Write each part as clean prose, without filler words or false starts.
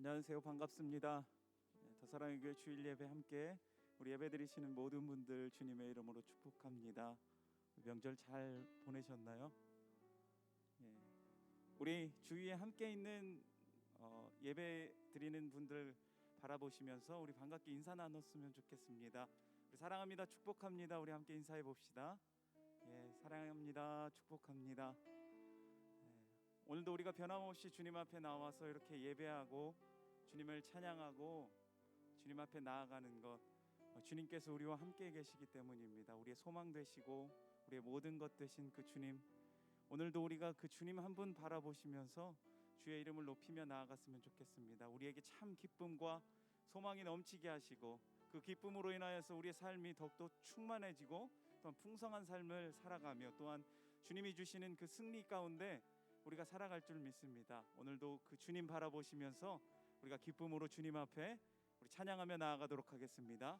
안녕하세요. 반갑습니다. 더 사랑의 교회 주일 예배 함께 우리 예배 드리시는 모든 분들 주님의 이름으로 축복합니다. 명절 잘 보내셨나요? 우리 주위에 함께 있는 예배 드리는 분들 바라보시면서 우리 반갑게 인사 나눴으면 좋겠습니다. 우리 사랑합니다. 축복합니다. 우리 함께 인사해 봅시다. 사랑합니다. 축복합니다. 오늘도 우리가 변함없이 주님 앞에 나와서 이렇게 예배하고 주님을 찬양하고 주님 앞에 나아가는 것, 주님께서 우리와 함께 계시기 때문입니다. 우리의 소망 되시고 우리의 모든 것 되신 그 주님, 오늘도 우리가 그 주님 한 분 바라보시면서 주의 이름을 높이며 나아갔으면 좋겠습니다. 우리에게 참 기쁨과 소망이 넘치게 하시고 그 기쁨으로 인하여서 우리의 삶이 더욱더 충만해지고 또한 풍성한 삶을 살아가며 또한 주님이 주시는 그 승리 가운데 우리가 살아갈 줄 믿습니다. 오늘도 그 주님 바라보시면서 우리가 기쁨으로 주님 앞에 우리 찬양하며 나아가도록 하겠습니다.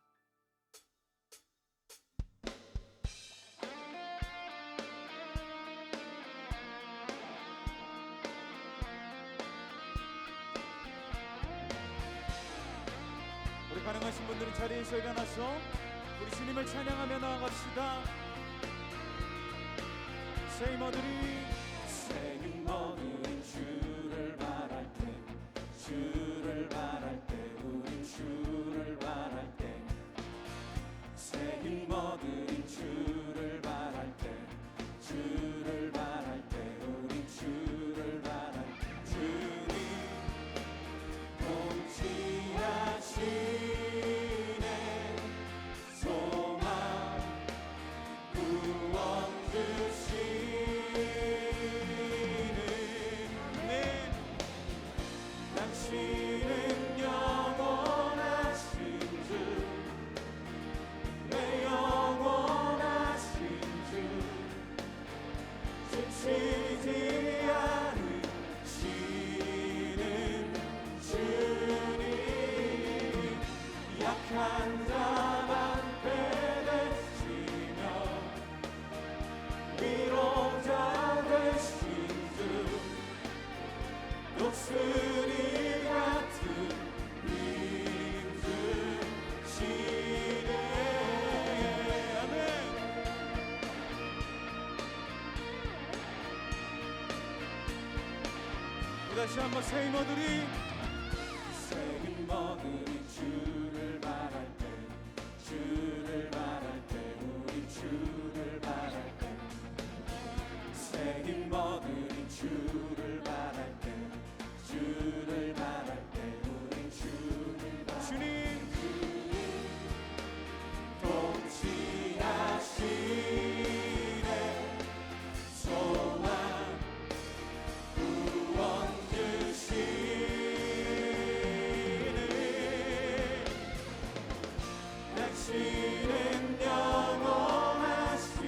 우리 가능하신 분들은 자리에서 일어나서 우리 주님을 찬양하며 나아갑시다. 새 힘어들이 주를 바랄 때, 주를 바랄 때, 우린 주를 바랄 때, 새 힘어들이 주를 바랄 때, 주를 바랄 때, 우린 주를 바랄 때, 주님 통치하시네 소망 구원 당신은 영원하신 주, 내 영원하신 주, 지치지 않으시는 주님, 약한 자만 배대시며 위로자 되신 주, 독수리 같은 힘드시네. 아멘. 다시 한번 새 힘어들이 주를 바랄 때, 주를 바랄 때, 우리 주를 바랄 때, 새 힘어들이 주를 바랄 때, 주를 바랄 때, 우린 주를 바랄 때, 주님 통치하시네 소망 구원 주시네 당신은 영원하신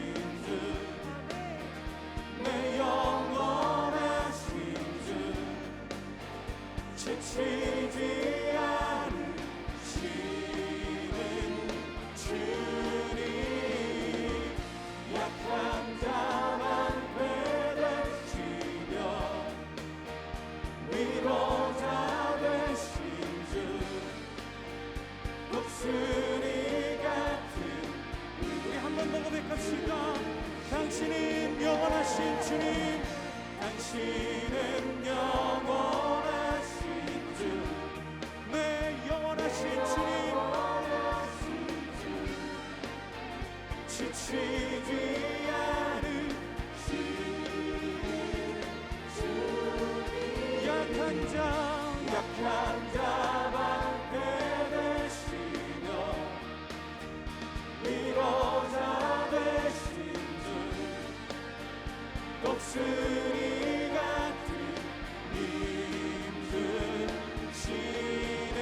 주, 내 영원하신 주, 지치지 않으시는 주님, 약한 자만 배대시며 위로자 되신 주, 독수리 같은 우리 한 번 더 고백합시다. 당신은 영원하신 주님, 당신은 영원하신 주, 내 영원하신 주님, 지치지 않으시는 주님, 약한 자만 배대시며 위로자 되신 주, 독수리 같은 힘드시네.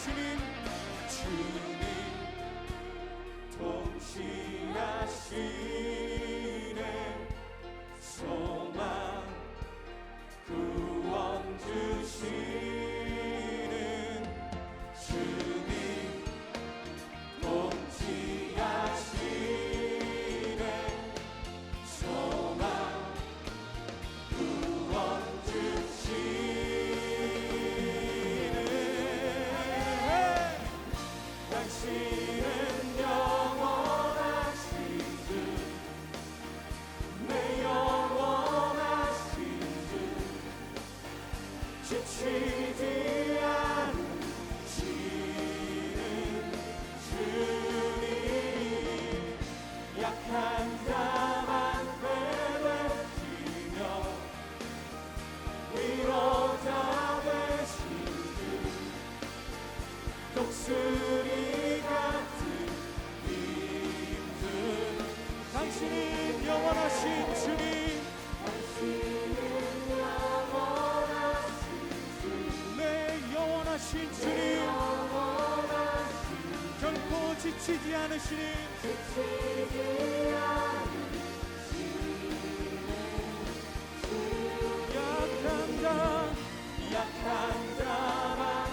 주님 통치하시네 소망 구원 주시는 주님 통치하시네 놀라우신 주님, 결코 지치지 않으시니 약한 자만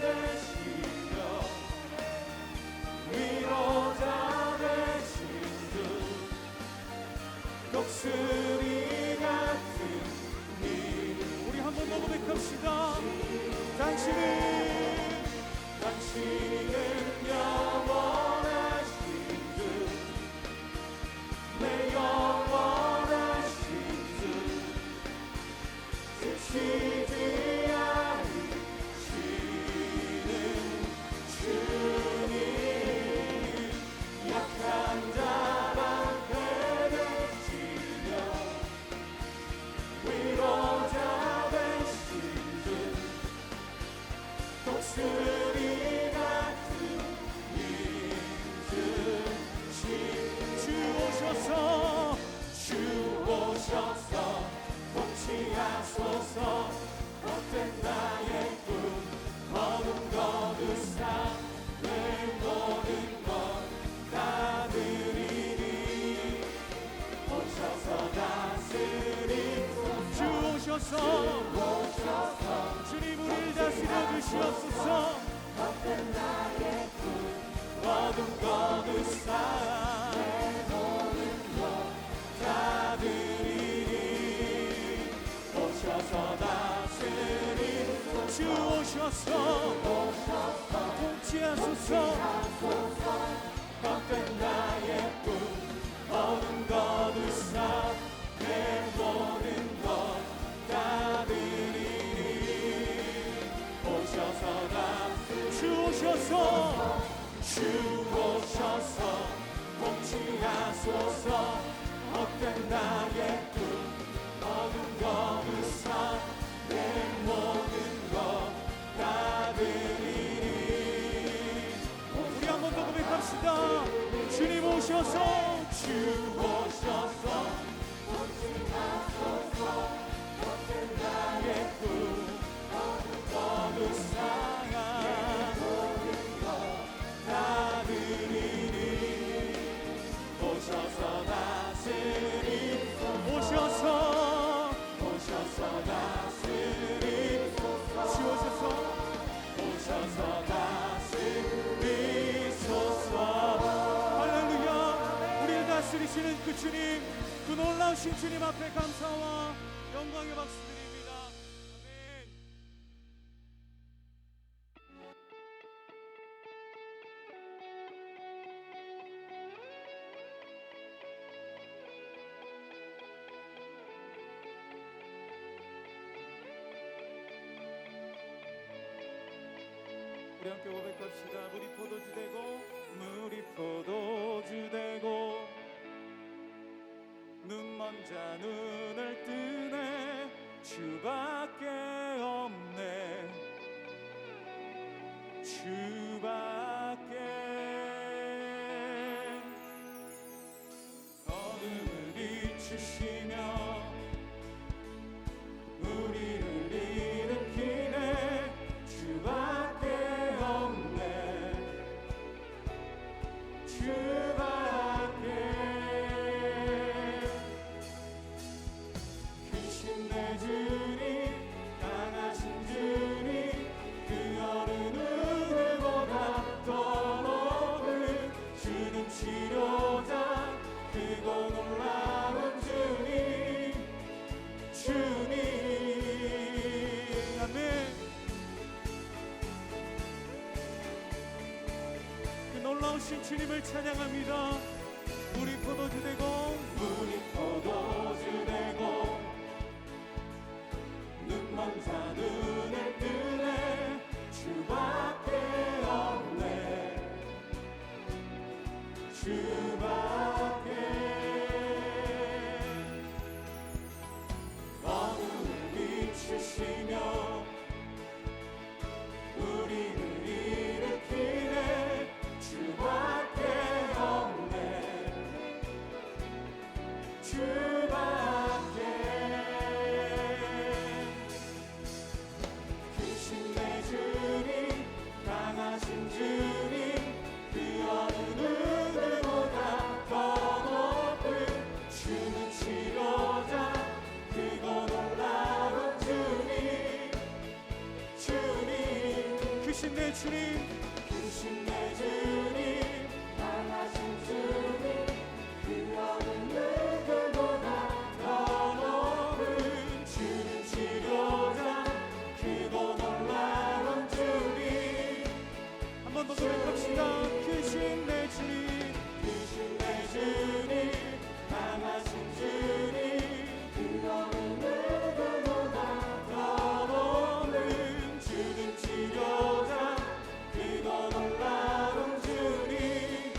되시며 위로자 되신 주, 독수리 같은 님. 우리 한 번 더 고백합시다. 당신은 영원하신 주, 내 영원하신 주, 지치지 않으시는 주님. 약한 자만 되시며 위로자 되신 주, 독수리 같은 주 오셔서 통치하소서. 헛된 나의 꿈 어둠 거두사 내 모든 것 다 드리니 오셔서 다스리소서. 주 오셔서 주님 우리를 다스려 주시옵소서. 헛된 나의 꿈 어둠 거두사 내 모든 것 다 드리니 오셔서 다스리소서. 주 오셔서 통치하소서. 헛된 나의 꿈 어둠 거두사 내 모든 것 다 드리니 오셔서 주 오셔서 통치하소서. 헛된 나의 꿈 어둠 거두사 내 모든 것 다 드리니. 우리 한 번 더 고백합시다. 주님 오셔서 통치하소서. 헛된 나의 꿈 어둠 거두사 내 모든 것 다 드리니 오셔서 다스리소서. 오셔서 다스리소서. 오셔서 다스리소서. 할렐루야. 우리를 다스리시는 그 주님, 그 놀라우신 주님 앞에 감사와 영광의 박수 드립니다. 아멘. 우리 함께 고백합시다. 물이 포도주 되고 물이 포도주 되고 눈먼 자 눈을 뜨네. 주밖에 없네. 주밖에. 어둠을 비추시며 우리를 일으키네. 주밖에 없네. 주밖에. 크신 내 주님, 강하신 주님, 그 어느 누구보다 더 높은 주는 치료자, 크고 놀라운 주님. 아멘. 그 놀라우신 주님을 찬양합니다. 물이 포도주 되고 물이 포도주 되고 눈먼 자 눈을 뜨네. 주밖에 없네. 주밖에. 어둠을 비추시며 우리를 일으키네. 주밖에 없네. 주밖에. 크신 내 주님, 크신 내 주님, 강하신 주님, 그 어느 누구보다 더 높은 주는 치료자, 크고 놀라운 주님. 한 번 더 고백합시다. 크신 내 주님, 크신 내 주님, 강하신 주님, 그 어느 누구보다 더 높은 주는 치료자, 크고 놀라운 주님,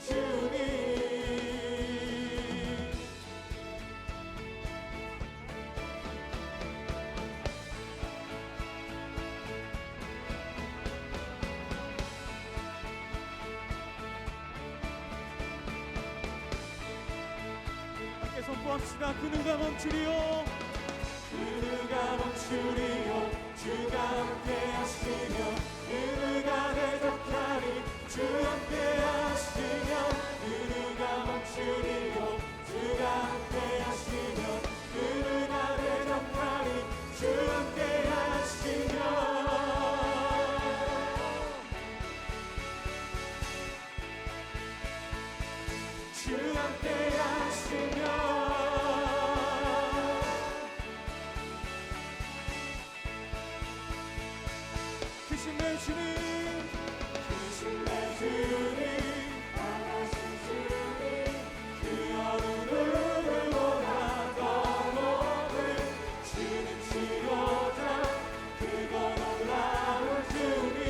주님. 함께 선포합시다. 그 누가 멈추리요, 그 누가 멈추리요, 주가 함께 하시며 그 누가 대적하리, 주 함께 하시며 그 누가 멈추리요, 주가 함께 하시며 그 누가 대적하리, 주 함께 하시며 주 함께 하시며 크신 내 주님, 크신 내 주님, 강하신 주님, 그 어느 누구보다 더 높은 주는 치료자, 크고 놀라운 주님,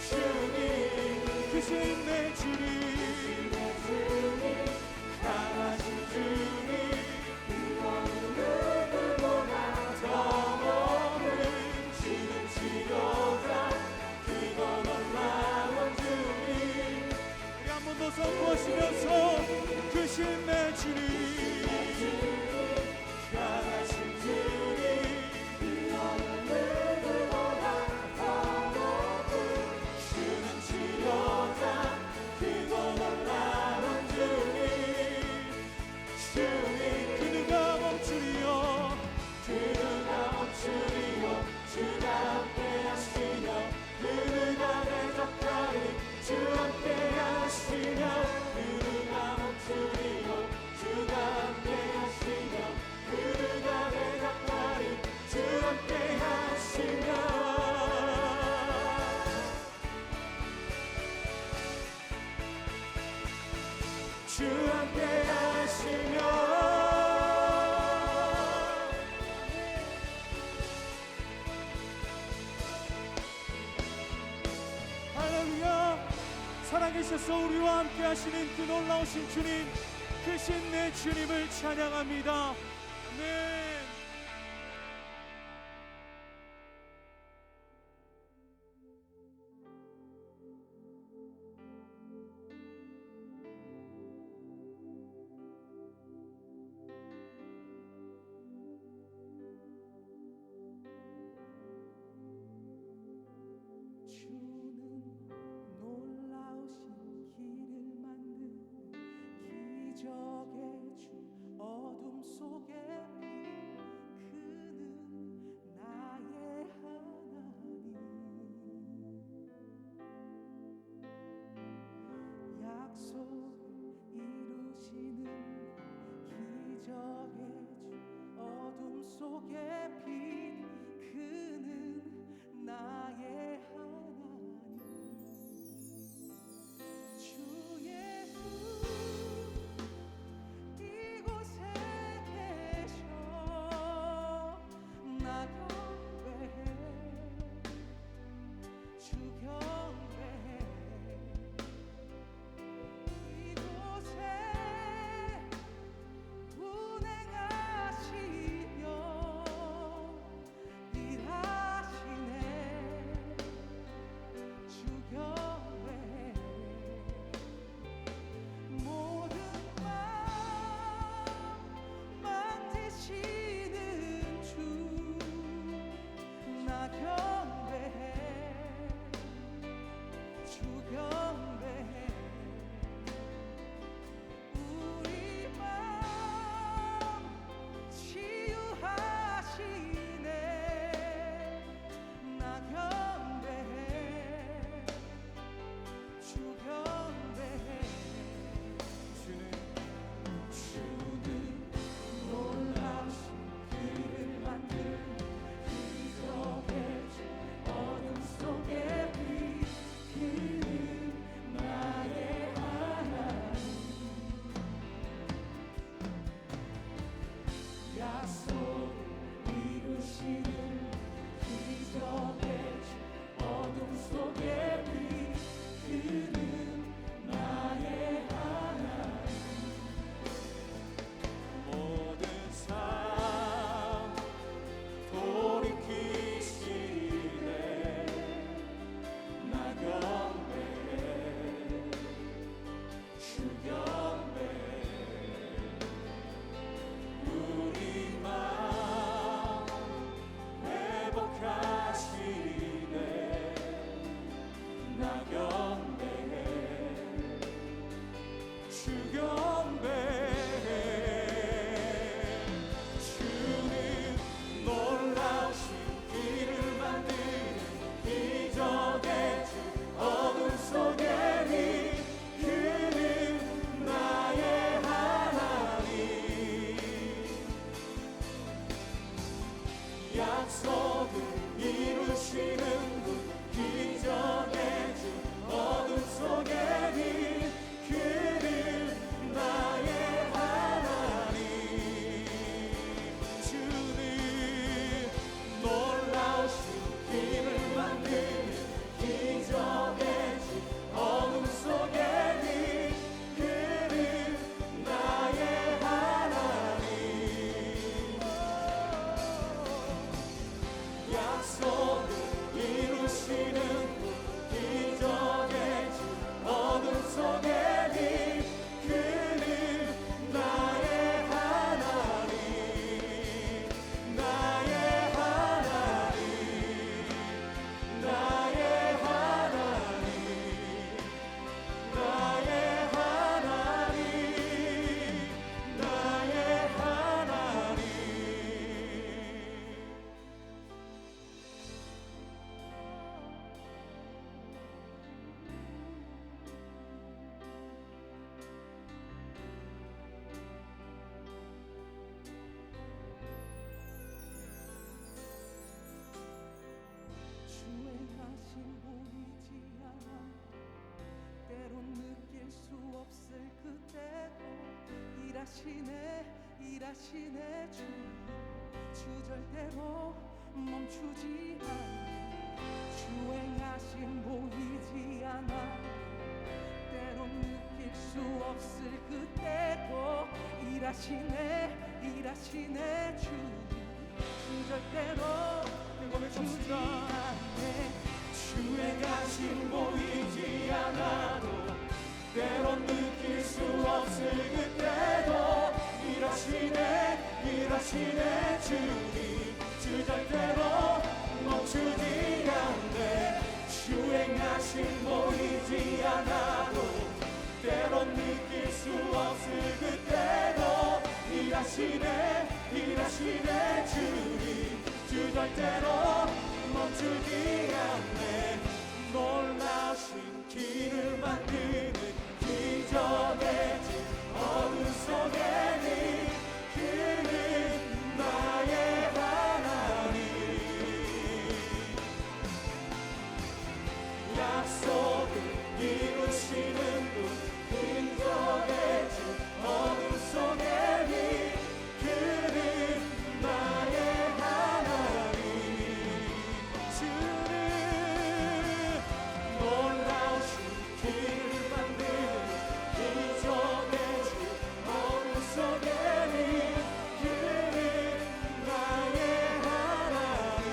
주님. 크신 내 주님, 내 주님, 강하신 주님, 그 어느 누구보다 더 높은 주는 치료자, 크고 놀라운 주님. 우리 한 번 더 선포하시면서 크신 내 주님, 강하신 주님, 그 어느 누구보다 더 높은 주는 치료자, 크고 놀라운 주님, 주님. 그 누가 멈추리요, 그 누가 멈추리요, 주가 함께 하시며 그 누가 대적하리, 주 함께 하시며 그 누가 멈추리요, 주가 함께 하시며 그 누가 대적하리, 주 함께 하시며 주 함께 하시며 할렐루야. 살아계셔서 우리와 함께 하시는 그 놀라우신 주님, 크신 내 주님을 찬양합니다. 아멘. 주는 놀라우신 길을 만드는 기적의 주, 어둠 속에 빛 속에 그는 나의 하나님. 모든 삶 돌이키시네. 나 경배해 주 경배해. 우리 마음 회복하시네. 나 경배해 주 경배해. 주는 놀라우신 길을 만드는 기적의 주. 어둠 속에 그는 나의 하나님. 약속을 이루시는 분 기적의 주. 어둠 속에 그는 나의 하나님. 주는 놀라우신 길을 만드는 기적의 주. 어둠 속에 그는 나의 하나님. 약속을 이루시는 분 기적의 주. 어둠 속에 그는 나의 하나님. 나의 하나님. 나의 하나님. 나의 하나님. 나의 하나님. 주행하신 보이지 않아 때론 느낄 수 없을 그때도 일하시네 주 절대로 멈추지 않네. 주행하신 보이지 않아 때론 느낄 수 없을 그때도 일하시네 주 절대로 멈추지 않네. 주행하신 보이지 않아도 때론 느낄 수 없을 그때도 일하시네 주님. 주 절대로 멈추지 않네. 주행하신 보이지 않아도 때론 느낄 수 없을 그때도 일하시네 주님. 주 절대로 멈추지 않네. 놀라신 길을 만드는 기적의 주. 어둠 속에 그는 나의 하나님. 약속을 이루시는 분 기적의 주. 어둠 속에 그는 나의 하나님. 주는 놀라우신 길을 만드는 기적의 주. 어둠 속에 그는 나의 하나님.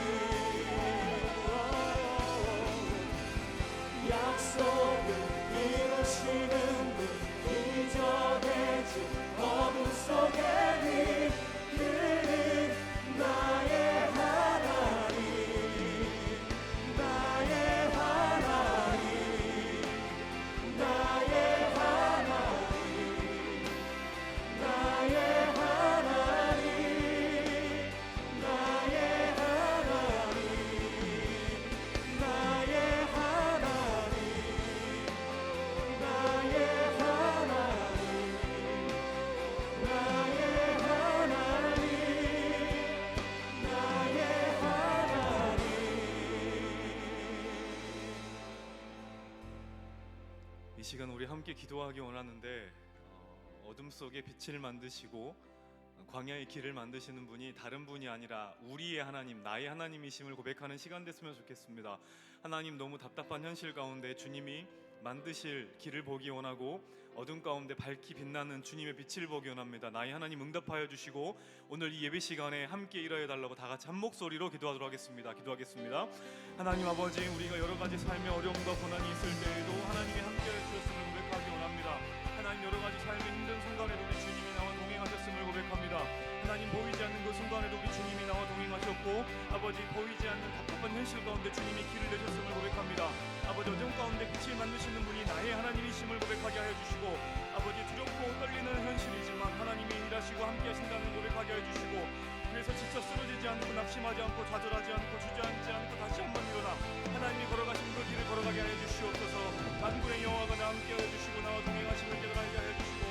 약속을 이루시는 분 기적의 주. 어둠 속에 그는 나의 하나님. 나의 하나님. 나의 하나님. 나의 하나님. 나의 하나님. 나의 하나님. 나의 이 시간 우리 함께 기도하기 원하는데 어둠 속에 빛을 만드시고 광야의 길을 만드시는 분이 다른 분이 아니라 우리의 하나님, 나의 하나님이심을 고백하는 시간 됐으면 좋겠습니다. 하나님, 너무 답답한 현실 가운데 주님이 만드실 길을 보기 원하고 어둠 가운데 밝히 빛나는 주님의 빛을 보기 원합니다. 나의 하나님 응답하여 주시고 오늘 이 예배 시간에 함께 일하여 달라고 다 같이 한 목소리로 기도하도록 하겠습니다. 기도하겠습니다. 하나님 아버지, 우리가 여러 가지 삶의 어려움과 고난이 있을 때에도 하나님이 함께해 주셨음을 고백하기 원합니다. 하나님, 여러 가지 삶의 힘든 순간에도 우리 주님이 나와 동행하셨음을 고백합니다. 하나님, 보이지 않는 그 순간에도 우리 주님이 나와 동행하셨고 아버지, 보이지 않는 답답한 현실 가운데 주님이 길을 내셨음을 고백합니다. 아버지, 어둠 가운데 빛을 만드시는 분이 나의 하나님이심을 고백하게 하여 주시고 아버지, 두렵고 떨리는 현실이지만 하나님이 일하시고 함께 하신다는 고백하게 하여 주시고 그래서 지쳐 쓰러지지 않고 낙심하지 않고 좌절하지 않고 주저앉지 않고 다시 한번 일어나 하나님이 걸어가신 그 길을 걸어가게 하여 주시옵소서. 만군의 여호와가 나와 함께 하여 주시고 나와 동행하심을 깨달게 하여 주시고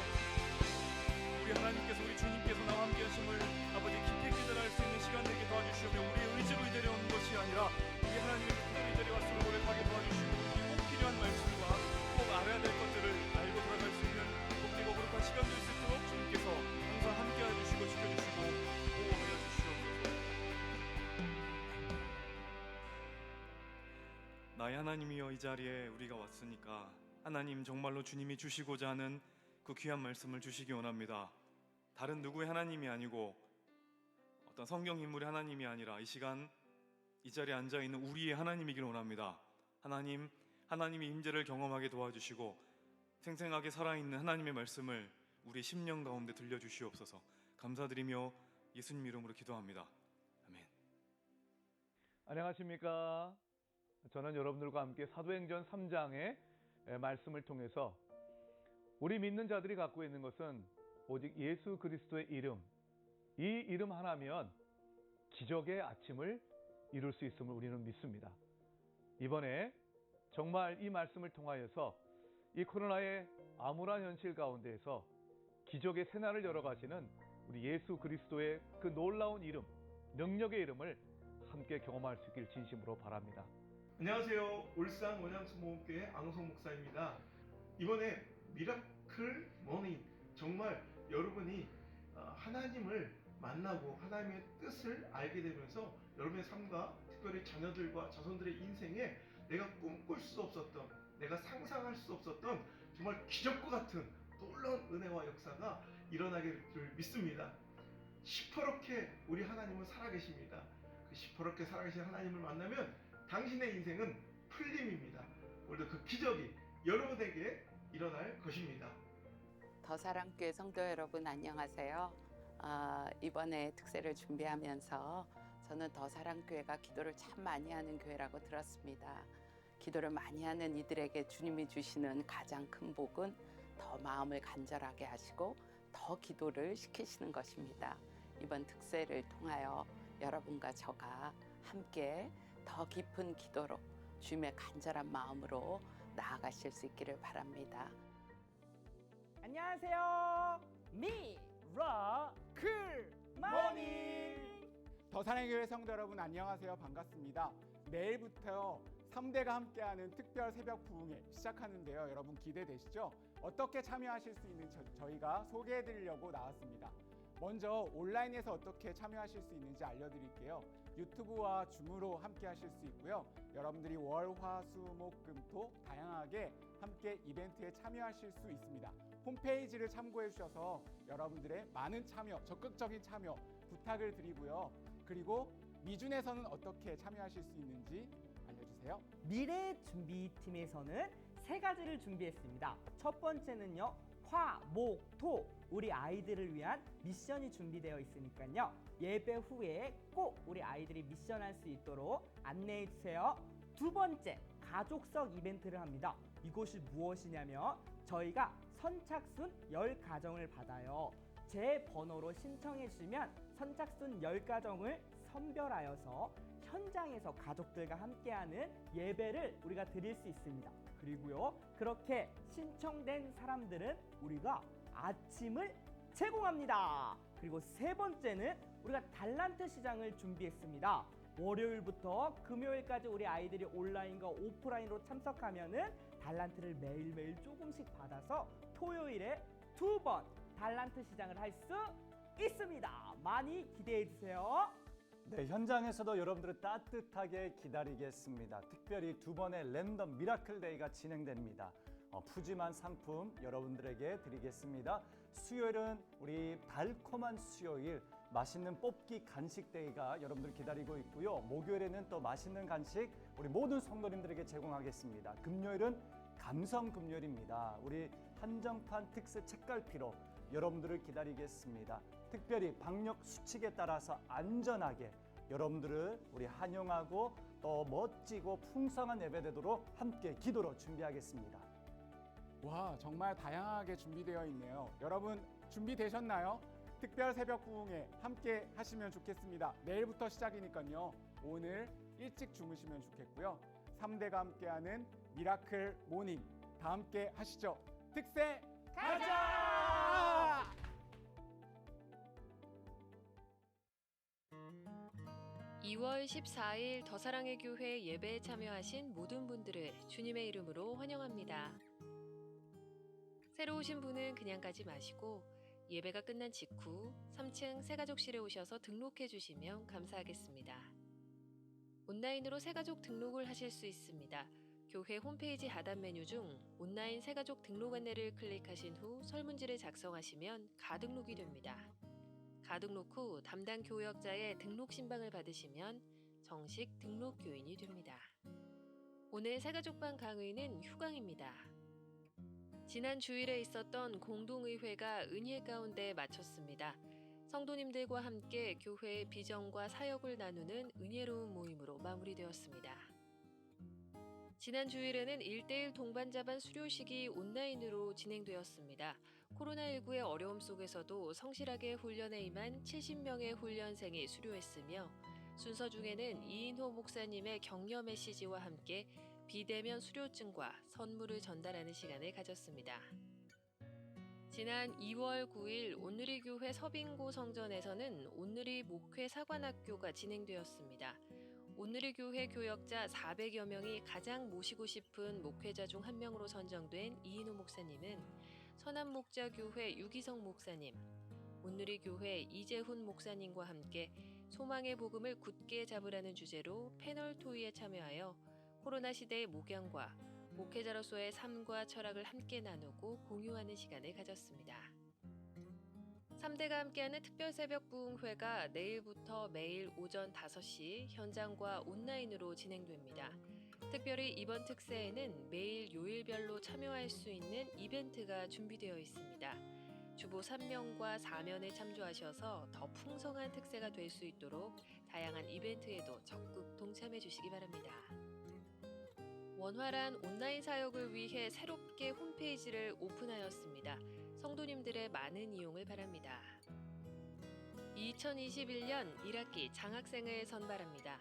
우리 하나님께서 우리 주님께서 나와 함께 하심을 아버지 깊이 깨달을 수 있는 시간 되게 도와주시오며 우리의 의지로 이 자리에 온 것이 아니라 우리 하나님의 뜻대로 이 자리에 왔음을 고백하게 도와주시고 꼭 필요한 말씀과 꼭 알아야 될 것들을 알고 돌아갈 수 있는 복되고 거룩한 시간 될 수 있도록 주님께서 항상 함께 해주시고 지켜주시고 보호하여 주시옵소서. 나의 하나님이여, 이 자리에 우리가 왔으니까 하나님, 정말로 주님이 주시고자 하는 그 귀한 말씀을 주시기 원합니다. 다른 누구의 하나님이 아니고 어떤 성경 인물의 하나님이 아니라 이 시간 이 자리에 앉아있는 우리의 하나님이길 원합니다. 하나님, 하나님의 임재를 경험하게 도와주시고 생생하게 살아있는 하나님의 말씀을 우리 심령 가운데 들려주시옵소서. 감사드리며 예수님 이름으로 기도합니다. 아멘. 안녕하십니까? 저는 여러분들과 함께 사도행전 3장의 말씀을 통해서 우리 믿는 자들이 갖고 있는 것은 오직 예수 그리스도의 이름, 이 이름 하나면 기적의 아침을 이룰 수 있음을 우리는 믿습니다. 이번에 정말 이 말씀을 통하여서 이 코로나의 암울한 현실 가운데에서 기적의 새날을 열어가시는 우리 예수 그리스도의 그 놀라운 이름, 능력의 이름을 함께 경험할 수 있길 진심으로 바랍니다. 안녕하세요. 울산 원양수 모험교회 앙송 목사입니다. 이번에 미라클 모닝, 정말 여러분이 하나님을 만나고 하나님의 뜻을 알게 되면서 여러분의 삶과 특별히 자녀들과 자손들의 인생에 내가 꿈꿀 수 없었던, 내가 상상할 수 없었던 정말 기적과 같은 놀라운 은혜와 역사가 일어나기를 믿습니다. 시퍼렇게 우리 하나님은 살아계십니다. 그 시퍼렇게 살아계신 하나님을 만나면 당신의 인생은 풀림입니다. 오늘도 그 기적이 여러분에게 일어날 것입니다. 더사랑교회 성도 여러분, 안녕하세요. 이번에 특세를 준비하면서 저는 더사랑교회가 기도를 참 많이 하는 교회라고 들었습니다. 기도를 많이 하는 이들에게 주님이 주시는 가장 큰 복은 더 마음을 간절하게 하시고 더 기도를 시키시는 것입니다. 이번 특세를 통하여 여러분과 저가 함께 더 깊은 기도로 주님의 간절한 마음으로 나아가실 수 있기를 바랍니다. 안녕하세요. 미라클 모닝. 더사랑교회 성도 여러분, 안녕하세요. 반갑습니다. 내일부터 3대가 함께하는 특별 새벽 부흥회 시작하는데요. 여러분 기대되시죠? 어떻게 참여하실 수 있는지 저희가 소개해드리려고 나왔습니다. 먼저 온라인에서 어떻게 참여하실 수 있는지 알려드릴게요. 유튜브와 줌으로 함께 하실 수 있고요. 여러분들이 월, 화, 수, 목, 금, 토 다양하게 함께 이벤트에 참여하실 수 있습니다. 홈페이지를 참고해 주셔서 여러분들의 많은 참여, 적극적인 참여 부탁을 드리고요. 그리고 미준에서는 어떻게 참여하실 수 있는지 알려주세요. 미래 준비팀에서는 세 가지를 준비했습니다. 첫 번째는요, 화, 목, 토 우리 아이들을 위한 미션이 준비되어 있으니까요. 예배 후에 꼭 우리 아이들이 미션할 수 있도록 안내해 주세요. 두 번째, 가족석 이벤트를 합니다. 이것이 무엇이냐면 저희가 선착순 10가정을 받아요. 제 번호로 신청해 주시면 선착순 10가정을 선별하여서 현장에서 가족들과 함께하는 예배를 우리가 드릴 수 있습니다. 그리고요, 그렇게 신청된 사람들은 우리가 아침을 제공합니다. 그리고 세 번째는 우리가 달란트 시장을 준비했습니다. 월요일부터 금요일까지 우리 아이들이 온라인과 오프라인으로 참석하면은 달란트를 매일매일 조금씩 받아서 토요일에 2번 달란트 시장을 할 수 있습니다. 많이 기대해 주세요. 네, 현장에서도 여러분들을 따뜻하게 기다리겠습니다. 특별히 두 번의 랜덤 미라클 데이가 진행됩니다. 푸짐한 상품 여러분들에게 드리겠습니다. 수요일은 우리 달콤한 수요일 맛있는 뽑기 간식 데이가 여러분들 기다리고 있고요. 목요일에는 또 맛있는 간식 우리 모든 성도님들에게 제공하겠습니다. 금요일은 감성 금요일입니다. 우리 한정판 특수 책갈피로 여러분들을 기다리겠습니다. 특별히 방역 수칙에 따라서 안전하게 여러분들을 우리 환영하고 또 멋지고 풍성한 예배되도록 함께 기도로 준비하겠습니다. 와, 정말 다양하게 준비되어 있네요. 여러분 준비되셨나요? 특별 새벽 부흥회 함께 하시면 좋겠습니다. 내일부터 시작이니까요. 오늘 일찍 주무시면 좋겠고요. 3대가 함께하는 미라클 모닝 다 함께 하시죠. 특세 가자! 2월 14일 더사랑의 교회 예배에 참여하신 모든 분들을 주님의 이름으로 환영합니다. 새로 오신 분은 그냥 가지 마시고 예배가 끝난 직후 3층 새가족실에 오셔서 등록해 주시면 감사하겠습니다. 온라인으로 새가족 등록을 하실 수 있습니다. 교회 홈페이지 하단 메뉴 중 온라인 새가족 등록 안내를 클릭하신 후 설문지를 작성하시면 가등록이 됩니다. 가등록 후 담당 교역자의 등록 신방을 받으시면 정식 등록 교인이 됩니다. 오늘 새가족반 강의는 휴강입니다. 지난 주일에 있었던 공동의회가 은혜 가운데 마쳤습니다. 성도님들과 함께 교회의 비전과 사역을 나누는 은혜로운 모임으로 마무리되었습니다. 지난 주일에는 1대1 동반자반 수료식이 온라인으로 진행되었습니다. 코로나19의 어려움 속에서도 성실하게 훈련에 임한 70명의 훈련생이 수료했으며 순서 중에는 이인호 목사님의 격려 메시지와 함께 비대면 수료증과 선물을 전달하는 시간을 가졌습니다. 지난 2월 9일 온누리 교회 서빙고 성전에서는 온누리 목회 사관학교가 진행되었습니다. 온누리 교회 교역자 400여 명이 가장 모시고 싶은 목회자 중 한 명으로 선정된 이인호 목사님은 선한목자교회 유기성 목사님, 온누리 교회 이재훈 목사님과 함께 소망의 복음을 굳게 잡으라는 주제로 패널 토의에 참여하여 코로나 시대의 목양과 목회자로서의 삶과 철학을 함께 나누고 공유하는 시간을 가졌습니다. 3대가 함께하는 특별 새벽 부흥회가 내일부터 매일 오전 5시 현장과 온라인으로 진행됩니다. 특별히 이번 특세에는 매일 요일별로 참여할 수 있는 이벤트가 준비되어 있습니다. 주보 3면과 4면에 참조하셔서 더 풍성한 특세가 될 수 있도록 다양한 이벤트에도 적극 동참해 주시기 바랍니다. 원활한 온라인 사역을 위해 새롭게 홈페이지를 오픈하였습니다. 성도님들의 많은 이용을 바랍니다. 2021년 1학기 장학생을 선발합니다.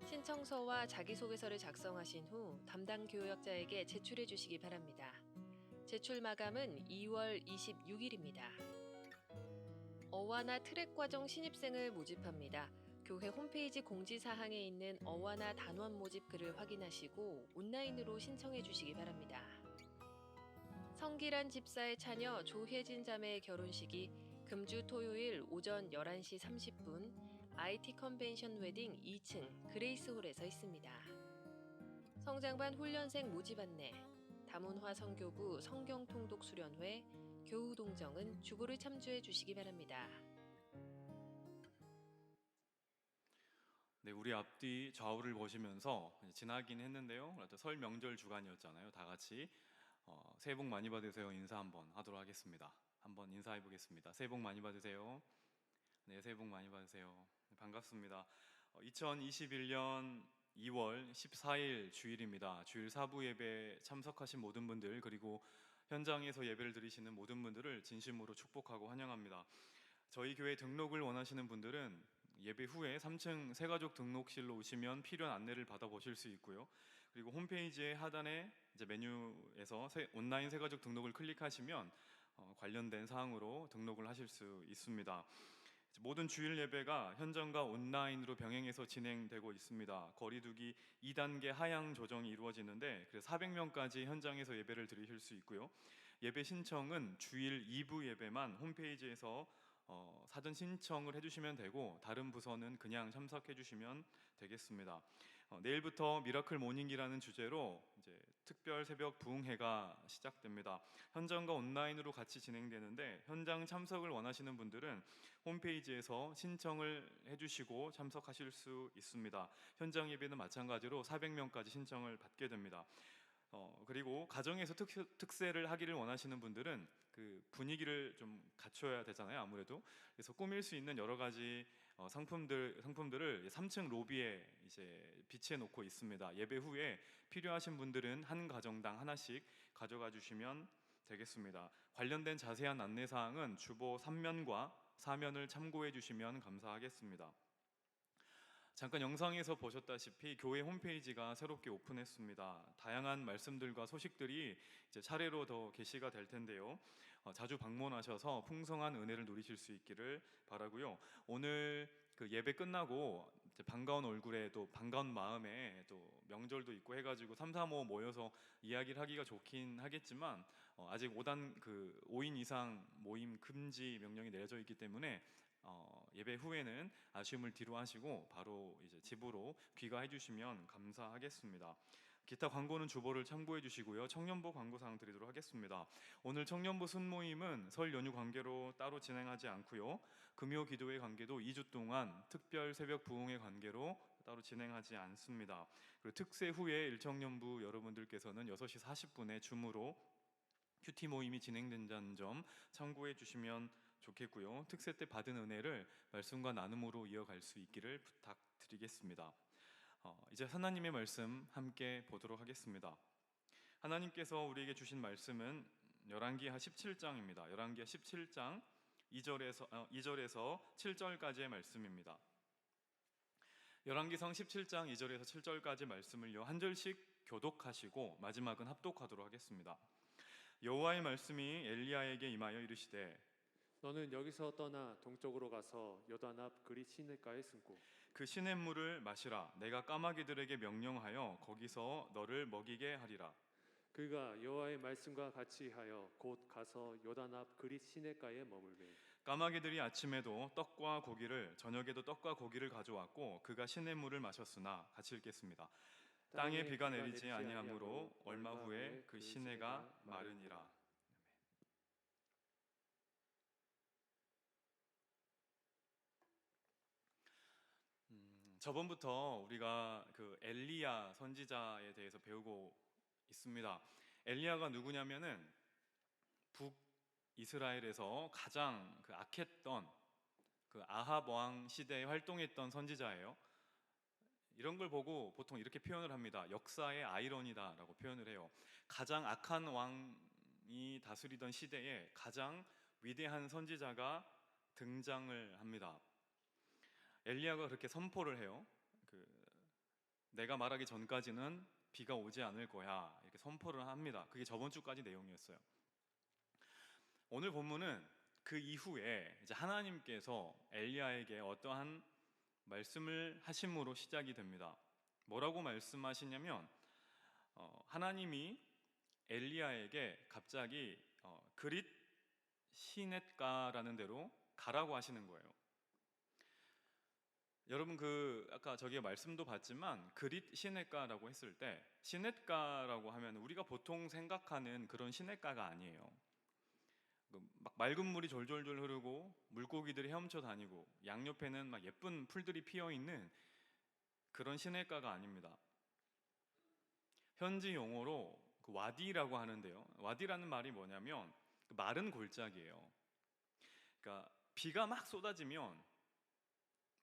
신청서와 자기소개서를 작성하신 후 담당 교역자에게 제출해 주시기 바랍니다. 제출 마감은 2월 26일입니다. 어와나 트랙 과정 신입생을 모집합니다. 교회 홈페이지 공지사항에 있는 어와나 단원 모집 글을 확인하시고 온라인으로 신청해 주시기 바랍니다. 성기란 집사의 차녀 조혜진 자매의 결혼식이 금주 토요일 오전 11시 30분 IT 컨벤션 웨딩 2층 그레이스홀에서 있습니다. 성장반 훈련생 모집 안내, 다문화 성교부 성경통독 수련회, 교우동정은 주보를 참조해 주시기 바랍니다. 네, 우리 앞뒤 좌우를 보시면서 지나긴 했는데요. 설 명절 주간이었잖아요. 다 같이 새해 복 많이 받으세요 인사 한번 하도록 하겠습니다. 한번 인사해 보겠습니다. 새해 복 많이 받으세요. 네, 새해 복 많이 받으세요. 반갑습니다. 2021년 2월 14일 주일입니다. 주일 사부 예배 참석하신 모든 분들 그리고 현장에서 예배를 드리시는 모든 분들을 진심으로 축복하고 환영합니다. 저희 교회 등록을 원하시는 분들은 예배 후에 3층 새가족 등록실로 오시면 필요한 안내를 받아보실 수 있고요. 그리고 홈페이지의 하단에 이제 메뉴에서 온라인 새가족 등록을 클릭하시면 관련된 사항으로 등록을 하실 수 있습니다. 모든 주일 예배가 현장과 온라인으로 병행해서 진행되고 있습니다. 거리두기 2단계 하향 조정이 이루어지는데 그래서 400명까지 현장에서 예배를 드리실 수 있고요. 예배 신청은 주일 2부 예배만 홈페이지에서 사전 신청을 해주시면 되고 다른 부서는 그냥 참석해 주시면 되겠습니다. 내일부터 미라클 모닝이라는 주제로 이제 특별 새벽 부흥회가 시작됩니다. 현장과 온라인으로 같이 진행되는데 현장 참석을 원하시는 분들은 홈페이지에서 신청을 해주시고 참석하실 수 있습니다. 현장 예배는 마찬가지로 400명까지 신청을 받게 됩니다. 그리고 가정에서 특세를 하기를 원하시는 분들은 그 분위기를 좀 갖춰야 되잖아요. 아무래도 그래서 꾸밀 수 있는 여러 가지 상품들을 3층 로비에 이제 비치해 놓고 있습니다. 예배 후에 필요하신 분들은 한 가정당 하나씩 가져가 주시면 되겠습니다. 관련된 자세한 안내 사항은 주보 3면과 4면을 참고해 주시면 감사하겠습니다. 잠깐 영상에서 보셨다시피 교회 홈페이지가 새롭게 오픈했습니다. 다양한 말씀들과 소식들이 이제 차례로 더 게시가 될 텐데요. 자주 방문하셔서 풍성한 은혜를 누리실 수 있기를 바라고요. 오늘 그 예배 끝나고 이제 반가운 얼굴에 또 반가운 마음에 또 명절도 있고 해가지고 3, 4, 5 모여서 이야기를 하기가 좋긴 하겠지만 아직 5인 이상 모임 금지 명령이 내려져 있기 때문에 예배 후에는 아쉬움을 뒤로 하시고 바로 이제 집으로 귀가해 주시면 감사하겠습니다. 기타 광고는 주보를 참고해 주시고요. 청년부 광고사항 드리도록 하겠습니다. 오늘 청년부 순모임은 설 연휴 관계로 따로 진행하지 않고요. 금요 기도회 관계도 2주 동안 특별 새벽 부흥회 관계로 따로 진행하지 않습니다. 그리고 특세 후에 일청년부 여러분들께서는 6시 40분에 줌으로 큐티 모임이 진행된다는 점 참고해 주시면 좋겠고요. 특세 때 받은 은혜를 말씀과 나눔으로 이어갈 수 있기를 부탁드리겠습니다. 이제 하나님의 말씀 함께 보도록 하겠습니다. 하나님께서 우리에게 주신 말씀은 열왕기하 17장입니다. 열왕기하 17장 2절에서 7절까지의 말씀입니다. 열왕기상 17장 2절에서 7절까지 말씀을요 한 절씩 교독하시고 마지막은 합독하도록 하겠습니다. 여호와의 말씀이 엘리야에게 임하여 이르시되 너는 여기서 떠나 동쪽으로 가서 요단 앞 그리 시내가에 숨고 그 시냇물을 마시라. 내가 까마귀들에게 명령하여 거기서 너를 먹이게 하리라. 그가 여호와의 말씀과 같이 하여 곧 가서 요단 앞 그리 시내가에 머물매 까마귀들이 아침에도 떡과 고기를 저녁에도 떡과 고기를 가져왔고 그가 시냇물을 마셨으나 같이 읽겠습니다. 땅에 비가 내리지 아니하므로 얼마 후에 그 시내가 마르니라. 저번부터 우리가 그 엘리야 선지자에 대해서 배우고 있습니다. 엘리야가 누구냐면은 북이스라엘에서 가장 그 악했던 그 아합 왕 시대에 활동했던 선지자예요. 이런 걸 보고 보통 이렇게 표현을 합니다. 역사의 아이러니다라고 표현을 해요. 가장 악한 왕이 다스리던 시대에 가장 위대한 선지자가 등장을 합니다. 엘리야가 그렇게 선포를 해요. 내가 말하기 전까지는 비가 오지 않을 거야 이렇게 선포를 합니다. 그게 저번 주까지 내용이었어요. 오늘 본문은 그 이후에 이제 하나님께서 엘리야에게 어떠한 말씀을 하심으로 시작이 됩니다. 뭐라고 말씀하시냐면 하나님이 엘리야에게 갑자기 그릿 시냇가라는 데로 가라고 하시는 거예요. 여러분 아까 저기 말씀도 봤지만 그릿 시냇가라고 했을 때 시냇가라고 하면 우리가 보통 생각하는 그런 시냇가가 아니에요. 막 맑은 물이 졸졸졸 흐르고 물고기들이 헤엄쳐 다니고 양옆에는 막 예쁜 풀들이 피어 있는 그런 시냇가가 아닙니다. 현지 용어로 와디라고 하는데요. 와디라는 말이 뭐냐면 마른 골짜기예요. 그러니까 비가 막 쏟아지면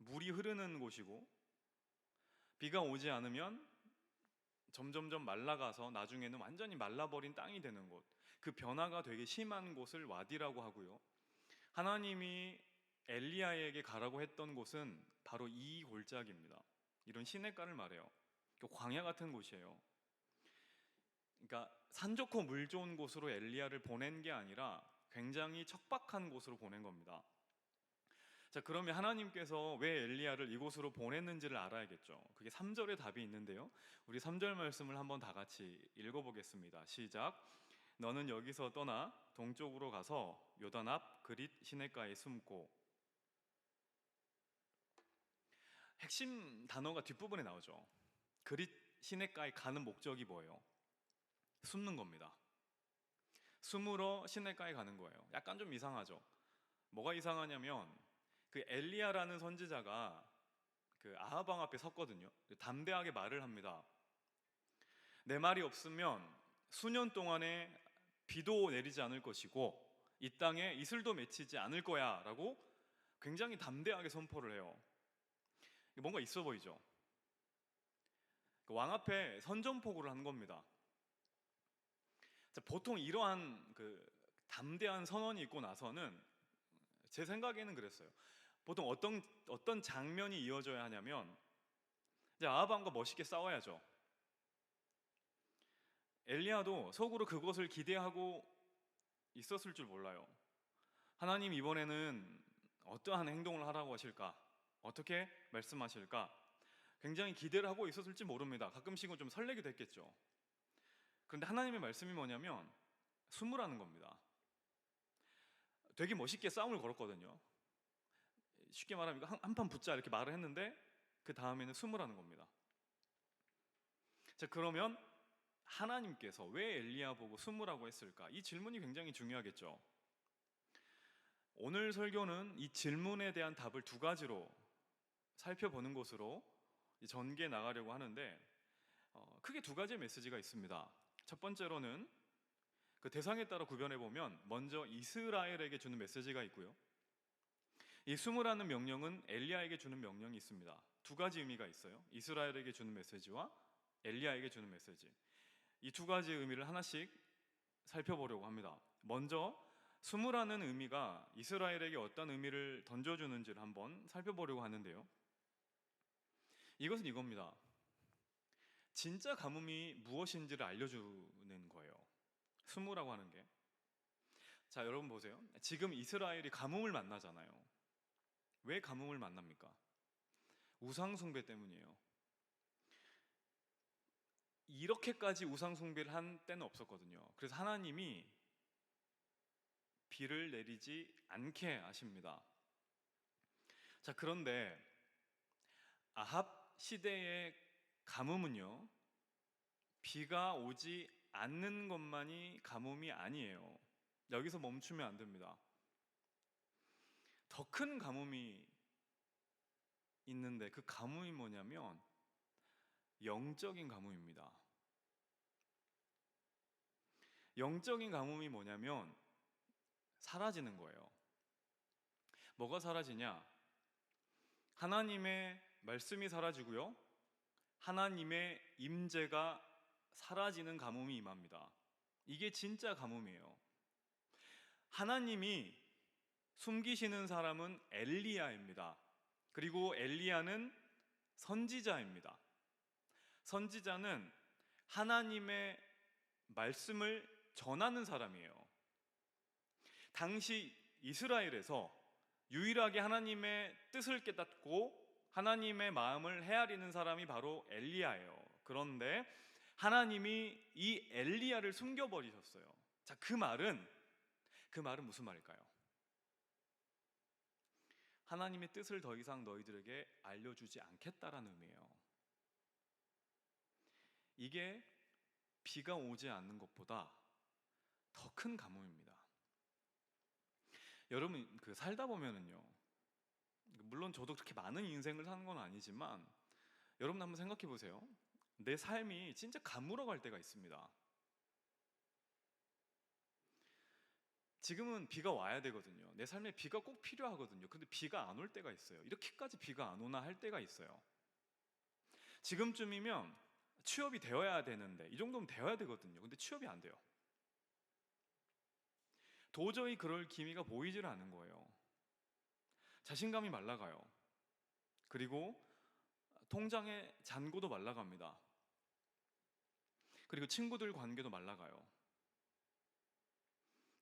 물이 흐르는 곳이고 비가 오지 않으면 점점점 말라가서 나중에는 완전히 말라버린 땅이 되는 곳, 그 변화가 되게 심한 곳을 와디라고 하고요. 하나님이 엘리야에게 가라고 했던 곳은 바로 이 골짜기입니다. 이런 시냇가를 말해요. 광야 같은 곳이에요. 그러니까 산 좋고 물 좋은 곳으로 엘리야를 보낸 게 아니라 굉장히 척박한 곳으로 보낸 겁니다. 자, 그러면 하나님께서 왜 엘리야를 이곳으로 보냈는지를 알아야겠죠. 그게 3절에 답이 있는데요. 우리 3절 말씀을 한번 다 같이 읽어보겠습니다. 시작. 너는 여기서 떠나 동쪽으로 가서 요단 앞 그릿 시냇가에 숨고. 핵심 단어가 뒷부분에 나오죠. 그릿 시냇가에 가는 목적이 뭐예요? 숨는 겁니다. 숨으러 시냇가에 가는 거예요. 약간 좀 이상하죠. 뭐가 이상하냐면 그 엘리야라는 선지자가 그 아합 왕 앞에 섰거든요. 담대하게 말을 합니다. 내 말이 없으면 수년 동안에 비도 내리지 않을 것이고 이 땅에 이슬도 맺히지 않을 거야 라고 굉장히 담대하게 선포를 해요. 뭔가 있어 보이죠. 그 왕 앞에 선전포고를 한 겁니다. 자, 보통 이러한 그 담대한 선언이 있고 나서는 제 생각에는 그랬어요. 보통 어떤 장면이 이어져야 하냐면 이제 아합 왕과 멋있게 싸워야죠. 엘리야도 속으로 그것을 기대하고 있었을 줄 몰라요. 하나님 이번에는 어떠한 행동을 하라고 하실까? 어떻게 말씀하실까? 굉장히 기대를 하고 있었을지 모릅니다. 가끔씩은 좀 설레기도 했겠죠. 그런데 하나님의 말씀이 뭐냐면 숨으라는 겁니다. 되게 멋있게 싸움을 걸었거든요. 쉽게 말하면 한판 붙자 이렇게 말을 했는데 그 다음에는 숨으라는 겁니다. 자, 그러면 하나님께서 왜 엘리야 보고 숨으라고 했을까? 이 질문이 굉장히 중요하겠죠. 오늘 설교는 이 질문에 대한 답을 두 가지로 살펴보는 것으로 전개해 나가려고 하는데 크게 두 가지의 메시지가 있습니다. 첫 번째로는 그 대상에 따라 구별해 보면 먼저 이스라엘에게 주는 메시지가 있고요. 이 숨으라는 명령은 엘리야에게 주는 명령이 있습니다. 두 가지 의미가 있어요. 이스라엘에게 주는 메시지와 엘리야에게 주는 메시지. 이 두 가지 의미를 하나씩 살펴보려고 합니다. 먼저 숨으라는 의미가 이스라엘에게 어떤 의미를 던져주는지를 한번 살펴보려고 하는데요. 이것은 이겁니다. 진짜 가뭄이 무엇인지를 알려주는 거예요. 숨으라고 하는 게. 자, 여러분 보세요. 지금 이스라엘이 가뭄을 만나잖아요. 왜 가뭄을 만납니까? 우상 숭배 때문이에요. 이렇게까지 우상 숭배를 한 때는 없었거든요. 그래서 하나님이 비를 내리지 않게 하십니다. 자, 그런데 아합 시대의 가뭄은요, 비가 오지 않는 것만이 가뭄이 아니에요. 여기서 멈추면 안 됩니다. 더 큰 가뭄이 있는데 그 가뭄이 뭐냐면 영적인 가뭄입니다. 영적인 가뭄이 뭐냐면 사라지는 거예요. 뭐가 사라지냐? 하나님의 말씀이 사라지고요, 하나님의 임재가 사라지는 가뭄이 임합니다. 이게 진짜 가뭄이에요. 하나님이 숨기시는 사람은 엘리야입니다. 그리고 엘리야는 선지자입니다. 선지자는 하나님의 말씀을 전하는 사람이에요. 당시 이스라엘에서 유일하게 하나님의 뜻을 깨닫고 하나님의 마음을 헤아리는 사람이 바로 엘리야예요. 그런데 하나님이 이 엘리야를 숨겨버리셨어요. 자, 그 말은 무슨 말일까요? 하나님의 뜻을 더 이상 너희들에게 알려주지 않겠다라는 의미예요. 이게 비가 오지 않는 것보다 더 큰 가뭄입니다. 여러분, 살다 보면은요, 물론 저도 그렇게 많은 인생을 사는 건 아니지만 여러분 한번 생각해 보세요. 내 삶이 진짜 가물어갈 때가 있습니다. 지금은 비가 와야 되거든요. 내 삶에 비가 꼭 필요하거든요. 근데 비가 안 올 때가 있어요. 이렇게까지 비가 안 오나 할 때가 있어요. 지금쯤이면 취업이 되어야 되는데, 이 정도면 되어야 되거든요. 근데 취업이 안 돼요. 도저히 그럴 기미가 보이질 않는 거예요. 자신감이 말라가요. 그리고 통장의 잔고도 말라갑니다. 그리고 친구들 관계도 말라가요.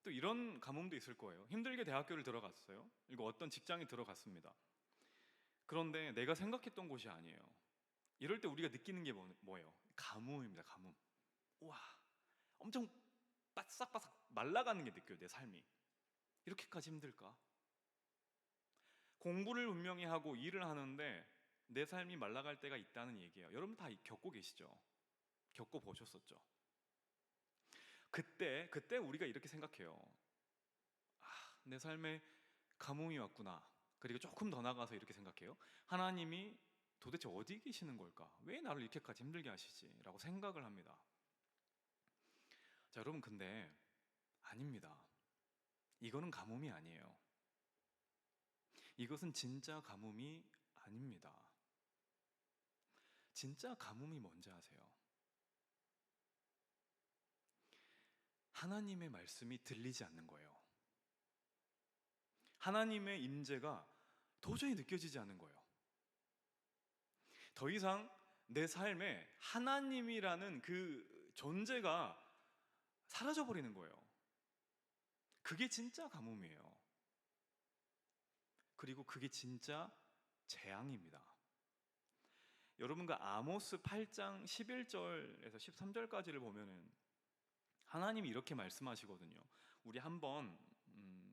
또 이런 가뭄도 있을 거예요. 힘들게 대학교를 들어갔어요. 그리고 어떤 직장에 들어갔습니다. 그런데 내가 생각했던 곳이 아니에요. 이럴 때 우리가 느끼는 게 뭐예요? 가뭄입니다. 가뭄. 우와, 엄청 바싹바싹 말라가는 게 느껴요. 내 삶이 이렇게까지 힘들까? 공부를 분명히 하고 일을 하는데 내 삶이 말라갈 때가 있다는 얘기예요. 여러분 다 겪고 계시죠? 겪고 보셨었죠? 그때 우리가 이렇게 생각해요. 내 삶에 가뭄이 왔구나. 그리고 조금 더 나가서 이렇게 생각해요. 하나님이 도대체 어디 계시는 걸까? 왜 나를 이렇게까지 힘들게 하시지? 라고 생각을 합니다. 자, 여러분, 근데 아닙니다. 이거는 가뭄이 아니에요. 이것은 진짜 가뭄이 아닙니다. 진짜 가뭄이 뭔지 아세요? 하나님의 말씀이 들리지 않는 거예요. 하나님의 임재가 도저히 느껴지지 않는 거예요. 더 이상 내 삶에 하나님이라는 그 존재가 사라져버리는 거예요. 그게 진짜 가뭄이에요. 그리고 그게 진짜 재앙입니다. 여러분과 아모스 8장 11절에서 13절까지를 보면은 하나님이 이렇게 말씀하시거든요. 우리 한번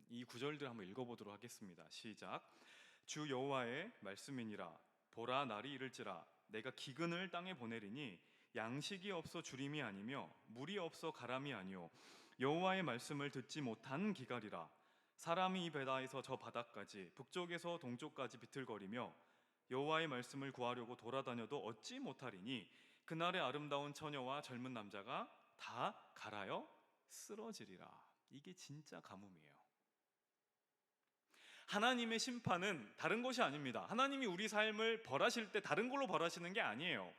이 구절들 한번 읽어보도록 하겠습니다. 시작. 주 여호와의 말씀이니라. 보라, 날이 이를지라 내가 기근을 땅에 보내리니 양식이 없어 주림이 아니며 물이 없어 가람이 아니요 여호와의 말씀을 듣지 못한 기갈이라. 사람이 이 바다에서 저 바다까지 북쪽에서 동쪽까지 비틀거리며 여호와의 말씀을 구하려고 돌아다녀도 얻지 못하리니 그날의 아름다운 처녀와 젊은 남자가 다 갈아여 쓰러지리라. 이게 진짜 가뭄이에요. 하나님의 심판은 다른 것이 아닙니다. 하나님이 우리 삶을 벌하실 때 다른 걸로 벌하시는 게 아니에요.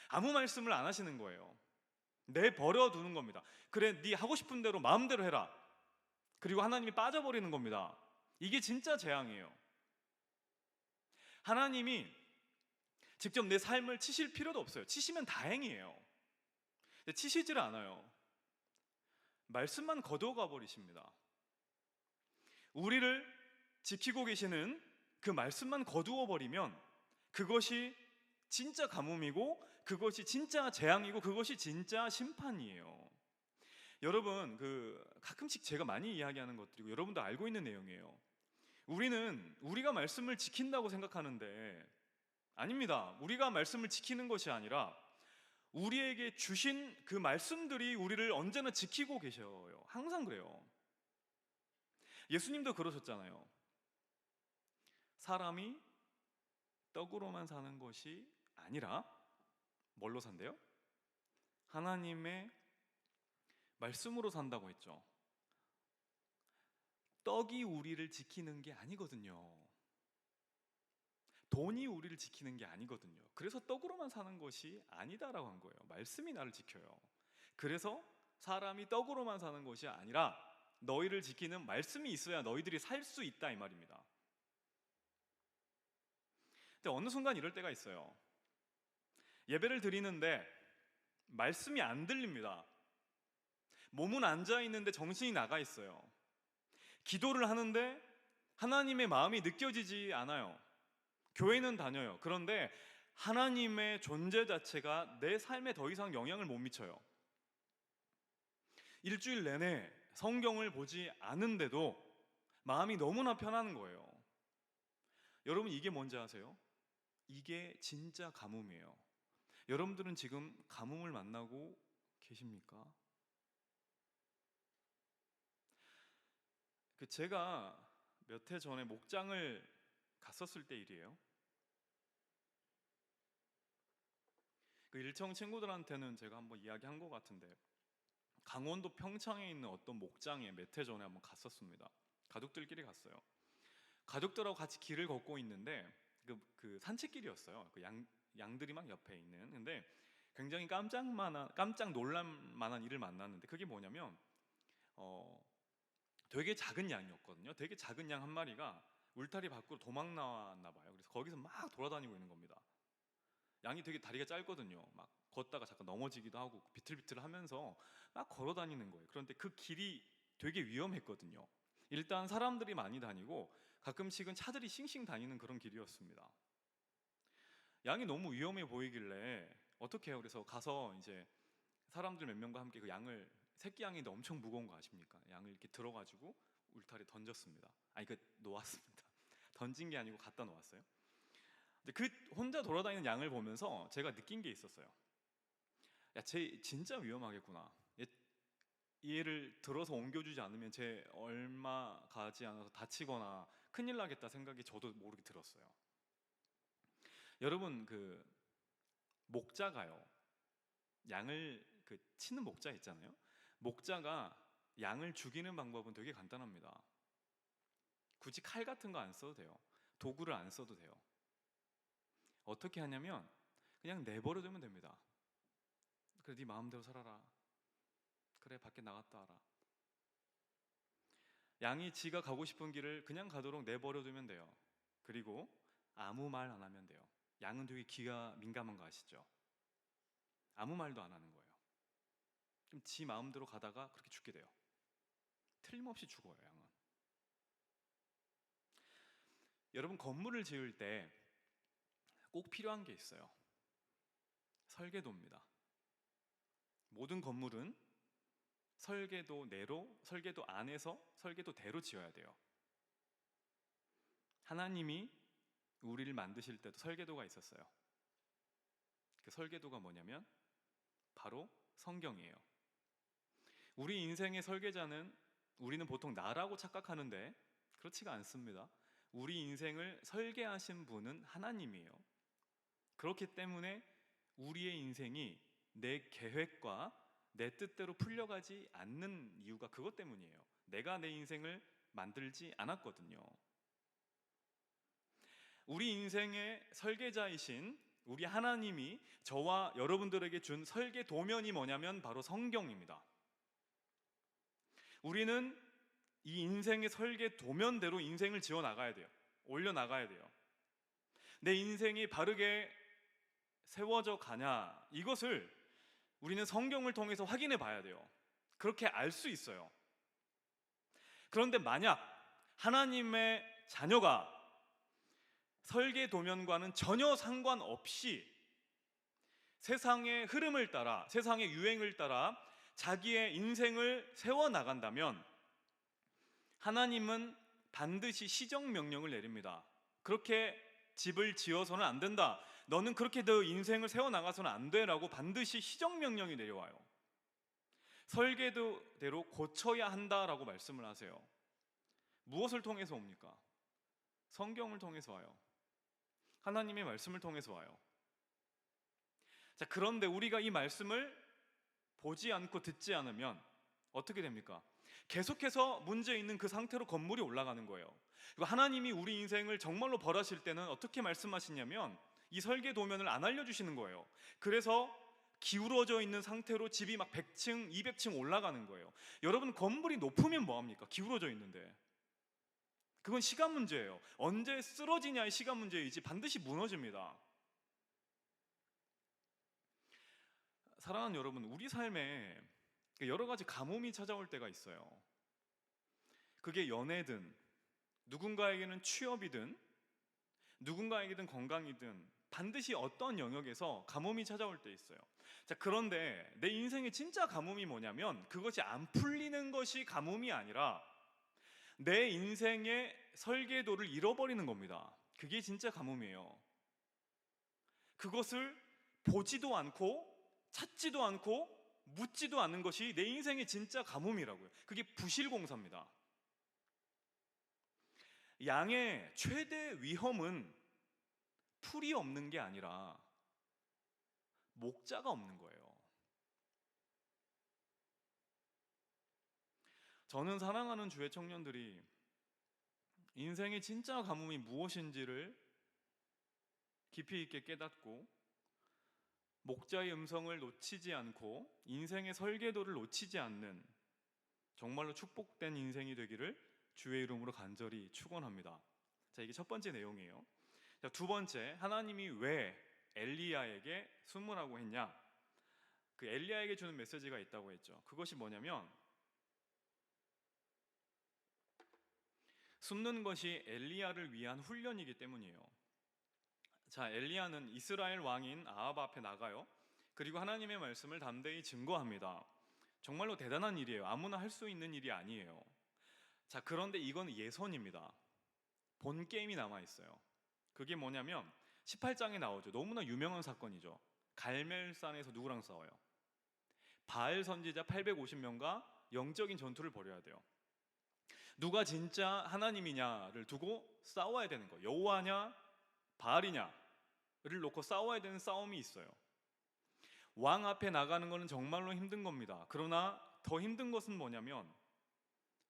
아무 말씀을 안 하시는 거예요. 내버려 두는 겁니다. 그래, 네 하고 싶은 대로 마음대로 해라. 그리고 하나님이 빠져버리는 겁니다. 이게 진짜 재앙이에요. 하나님이 직접 내 삶을 치실 필요도 없어요. 치시면 다행이에요. 근데 치시질 않아요. 말씀만 거두어가 버리십니다. 우리를 지키고 계시는 그 말씀만 거두어 버리면 그것이 진짜 가뭄이고 그것이 진짜 재앙이고 그것이 진짜 심판이에요. 여러분, 가끔씩 제가 많이 이야기하는 것들이고 여러분도 알고 있는 내용이에요. 우리는 우리가 말씀을 지킨다고 생각하는데 아닙니다. 우리가 말씀을 지키는 것이 아니라 우리에게 주신 그 말씀들이 우리를 언제나 지키고 계셔요. 항상 그래요. 예수님도 그러셨잖아요. 사람이 떡으로만 사는 것이 아니라 뭘로 산대요? 하나님의 말씀으로 산다고 했죠. 떡이 우리를 지키는 게 아니거든요. 돈이 우리를 지키는 게 아니거든요. 그래서 떡으로만 사는 것이 아니다라고 한 거예요. 말씀이 나를 지켜요. 그래서 사람이 떡으로만 사는 것이 아니라 너희를 지키는 말씀이 있어야 너희들이 살 수 있다 이 말입니다. 근데 어느 순간 이럴 때가 있어요. 예배를 드리는데 말씀이 안 들립니다. 몸은 앉아 있는데 정신이 나가 있어요. 기도를 하는데 하나님의 마음이 느껴지지 않아요. 교회는 다녀요. 그런데 하나님의 존재 자체가 내 삶에 더 이상 영향을 못 미쳐요. 일주일 내내 성경을 보지 않은데도 마음이 너무나 편한 거예요. 여러분, 이게 뭔지 아세요? 이게 진짜 가뭄이에요. 여러분들은 지금 가뭄을 만나고 계십니까? 제가 몇 해 전에 목장을 갔었을 때 일이에요. 일청 친구들한테는 제가 한번 이야기한 것 같은데 강원도 평창에 있는 어떤 목장에 몇 해 전에 한번 갔었습니다. 가족들끼리 갔어요. 가족들하고 같이 길을 걷고 있는데 그 산책길이었어요. 양들이 막 옆에 있는. 근데 굉장히 깜짝 놀랄 만한 일을 만났는데 그게 뭐냐면 되게 작은 양이었거든요. 되게 작은 양 한 마리가 울타리 밖으로 도망 나왔나 봐요. 그래서 거기서 막 돌아다니고 있는 겁니다. 양이 되게 다리가 짧거든요. 막 걷다가 잠깐 넘어지기도 하고 비틀비틀하면서 막 걸어 다니는 거예요. 그런데 그 길이 되게 위험했거든요. 일단 사람들이 많이 다니고 가끔씩은 차들이 싱싱 다니는 그런 길이었습니다. 양이 너무 위험해 보이길래 어떻게 해요? 그래서 가서 이제 사람들 몇 명과 함께 그 양을 새끼 양인데 엄청 무거운 거 아십니까? 양을 이렇게 들어가지고 울타리 던졌습니다. 아니 그 놓았습니다. 던진 게 아니고 갖다 놓았어요. 근데 그 혼자 돌아다니는 양을 보면서 제가 느낀 게 있었어요. 야, 쟤 진짜 위험하겠구나. 얘를 들어서 옮겨주지 않으면 쟤 얼마 가지 않아서 다치거나 큰일 나겠다 생각이 저도 모르게 들었어요. 여러분 그 목자가요, 양을 그 치는 목자 있잖아요. 목자가 양을 죽이는 방법은 되게 간단합니다. 굳이 칼 같은 거 안 써도 돼요. 도구를 안 써도 돼요. 어떻게 하냐면 그냥 내버려 두면 됩니다. 그래 네 마음대로 살아라. 그래 밖에 나갔다 와라. 양이 지가 가고 싶은 길을 그냥 가도록 내버려 두면 돼요. 그리고 아무 말 안 하면 돼요. 양은 되게 귀가 민감한 거 아시죠? 아무 말도 안 하는 거예요. 그럼 지 마음대로 가다가 그렇게 죽게 돼요. 틀림없이 죽어요, 양은. 여러분 건물을 지을 때 꼭 필요한 게 있어요. 설계도입니다. 모든 건물은 설계도 내로, 설계도 안에서, 설계도대로 지어야 돼요. 하나님이 우리를 만드실 때도 설계도가 있었어요. 그 설계도가 뭐냐면 바로 성경이에요. 우리 인생의 설계자는 우리는 보통 나라고 착각하는데 그렇지가 않습니다. 우리 인생을 설계하신 분은 하나님이에요. 그렇기 때문에 우리의 인생이 내 계획과 내 뜻대로 풀려가지 않는 이유가 그것 때문이에요. 내가 내 인생을 만들지 않았거든요. 우리 인생의 설계자이신 우리 하나님이 저와 여러분들에게 준 설계 도면이 뭐냐면 바로 성경입니다. 우리는 이 인생의 설계 도면대로 인생을 지어 나가야 돼요. 올려 나가야 돼요. 내 인생이 바르게 세워져 가냐, 이것을 우리는 성경을 통해서 확인해 봐야 돼요. 그렇게 알 수 있어요. 그런데 만약 하나님의 자녀가 설계 도면과는 전혀 상관없이 세상의 흐름을 따라, 세상의 유행을 따라 자기의 인생을 세워 나간다면 하나님은 반드시 시정 명령을 내립니다. 그렇게 집을 지어서는 안 된다. 너는 그렇게 너 인생을 세워 나가서는 안 돼라고 반드시 시정 명령이 내려와요. 설계도대로 고쳐야 한다라고 말씀을 하세요. 무엇을 통해서 옵니까? 성경을 통해서 와요. 하나님의 말씀을 통해서 와요. 자, 그런데 우리가 이 말씀을 보지 않고 듣지 않으면 어떻게 됩니까? 계속해서 문제 있는 그 상태로 건물이 올라가는 거예요. 그리고 하나님이 우리 인생을 정말로 벌하실 때는 어떻게 말씀하시냐면 이 설계 도면을 안 알려주시는 거예요. 그래서 기울어져 있는 상태로 집이 막 100층, 200층 올라가는 거예요. 여러분 건물이 높으면 뭐합니까? 기울어져 있는데. 그건 시간 문제예요. 언제 쓰러지냐의 시간 문제이지 반드시 무너집니다. 사랑하는 여러분, 우리 삶에 여러 가지 가뭄이 찾아올 때가 있어요. 그게 연애든 누군가에게는 취업이든 누군가에게든 건강이든 반드시 어떤 영역에서 가뭄이 찾아올 때 있어요. 자, 그런데 내 인생의 진짜 가뭄이 뭐냐면 그것이 안 풀리는 것이 가뭄이 아니라 내 인생의 설계도를 잃어버리는 겁니다. 그게 진짜 가뭄이에요. 그것을 보지도 않고 찾지도 않고 묻지도 않는 것이 내 인생의 진짜 가뭄이라고요. 그게 부실공사입니다. 양의 최대 위험은 풀이 없는 게 아니라 목자가 없는 거예요. 저는 사랑하는 주의 청년들이 인생의 진짜 가뭄이 무엇인지를 깊이 있게 깨닫고 목자의 음성을 놓치지 않고 인생의 설계도를 놓치지 않는 정말로 축복된 인생이 되기를 주의 이름으로 간절히 축원합니다. 자, 이게 첫 번째 내용이에요. 자, 두 번째, 하나님이 왜 엘리야에게 숨으라고 했냐? 그 엘리야에게 주는 메시지가 있다고 했죠. 그것이 뭐냐면 숨는 것이 엘리야를 위한 훈련이기 때문이에요. 자, 엘리야는 이스라엘 왕인 아합 앞에 나가요. 그리고 하나님의 말씀을 담대히 증거합니다. 정말로 대단한 일이에요. 아무나 할 수 있는 일이 아니에요. 자, 그런데 이건 예선입니다. 본 게임이 남아 있어요. 그게 뭐냐면 18장에 나오죠. 너무나 유명한 사건이죠. 갈멜산에서 누구랑 싸워요? 바알 선지자 850명과 영적인 전투를 벌여야 돼요. 누가 진짜 하나님이냐를 두고 싸워야 되는 거예요. 여호와냐 바알이냐를 놓고 싸워야 되는 싸움이 있어요. 왕 앞에 나가는 것은 정말로 힘든 겁니다. 그러나 더 힘든 것은 뭐냐면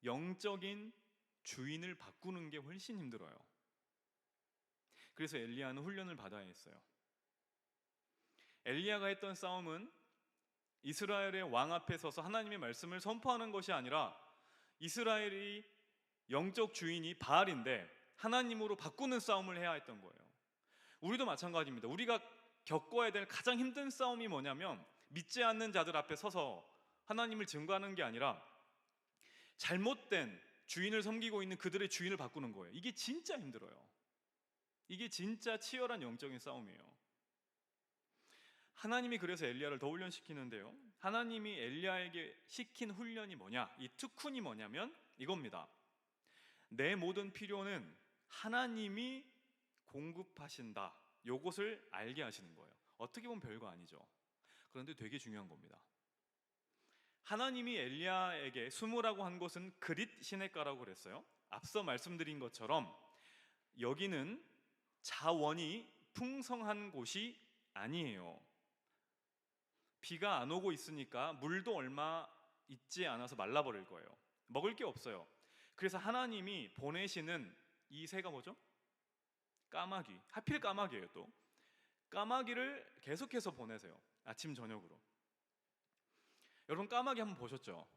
영적인 주인을 바꾸는 게 훨씬 힘들어요. 그래서 엘리야는 훈련을 받아야 했어요. 엘리야가 했던 싸움은 이스라엘의 왕 앞에 서서 하나님의 말씀을 선포하는 것이 아니라 이스라엘이 영적 주인이 바알인데 하나님으로 바꾸는 싸움을 해야 했던 거예요. 우리도 마찬가지입니다. 우리가 겪어야 될 가장 힘든 싸움이 뭐냐면 믿지 않는 자들 앞에 서서 하나님을 증거하는 게 아니라 잘못된 주인을 섬기고 있는 그들의 주인을 바꾸는 거예요. 이게 진짜 힘들어요. 이게 진짜 치열한 영적인 싸움이에요. 하나님이 그래서 엘리야를 더 훈련시키는데요. 하나님이 엘리야에게 시킨 훈련이 뭐냐? 이 특훈이 뭐냐면 이겁니다. 내 모든 필요는 하나님이 공급하신다. 요것을 알게 하시는 거예요. 어떻게 보면 별거 아니죠. 그런데 되게 중요한 겁니다. 하나님이 엘리야에게 숨으라고 한 곳은 그릿 시냇가라고 그랬어요. 앞서 말씀드린 것처럼 여기는 자원이 풍성한 곳이 아니에요. 비가 안 오고 있으니까 물도 얼마 있지 않아서 말라버릴 거예요. 먹을 게 없어요. 그래서 하나님이 보내시는 이 새가 뭐죠? 까마귀. 하필 까마귀예요. 또 까마귀를 계속해서 보내세요. 아침 저녁으로. 여러분 까마귀 한번 보셨죠?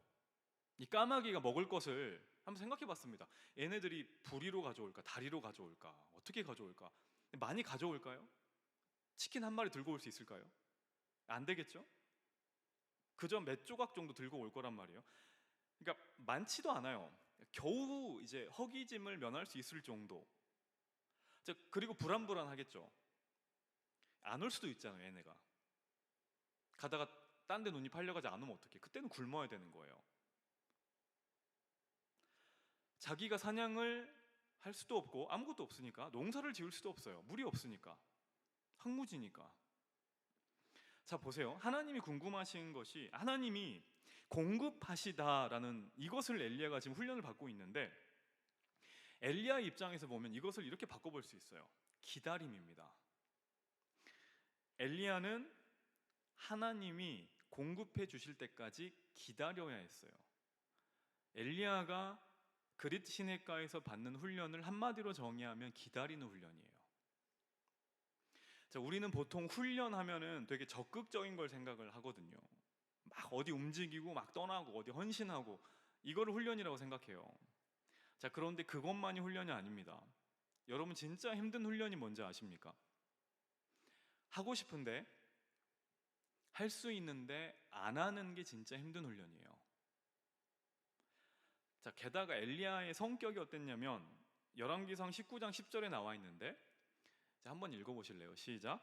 이 까마귀가 먹을 것을 한번 생각해 봤습니다. 얘네들이 부리로 가져올까? 다리로 가져올까? 어떻게 가져올까? 많이 가져올까요? 치킨 한 마리 들고 올 수 있을까요? 안 되겠죠? 그저 몇 조각 정도 들고 올 거란 말이에요. 그러니까 많지도 않아요. 겨우 이제 허기짐을 면할 수 있을 정도. 그리고 불안불안하겠죠. 안 올 수도 있잖아요, 얘네가. 가다가 딴 데 눈이 팔려가지 않으면 어떡해? 그때는 굶어야 되는 거예요. 자기가 사냥을 할 수도 없고 아무것도 없으니까 농사를 지을 수도 없어요. 물이 없으니까. 황무지니까. 자, 보세요. 하나님이 궁금하신 것이 하나님이 공급하시다라는 이것을 엘리야가 지금 훈련을 받고 있는데 엘리야의 입장에서 보면 이것을 이렇게 바꿔볼 수 있어요. 기다림입니다. 엘리야는 하나님이 공급해 주실 때까지 기다려야 했어요. 엘리야가 그릿 시냇가에서 받는 훈련을 한마디로 정의하면 기다리는 훈련이에요. 자, 우리는 보통 훈련하면은 되게 적극적인 걸 생각을 하거든요. 막 어디 움직이고 막 떠나고 어디 헌신하고 이거를 훈련이라고 생각해요. 자, 그런데 그것만이 훈련이 아닙니다. 여러분 진짜 힘든 훈련이 뭔지 아십니까? 하고 싶은데 할 수 있는데 안 하는 게 진짜 힘든 훈련이에요. 자, 게다가 엘리야의 성격이 어땠냐면 열왕기상 19장 10절에 나와 있는데 자, 한번 읽어보실래요? 시작.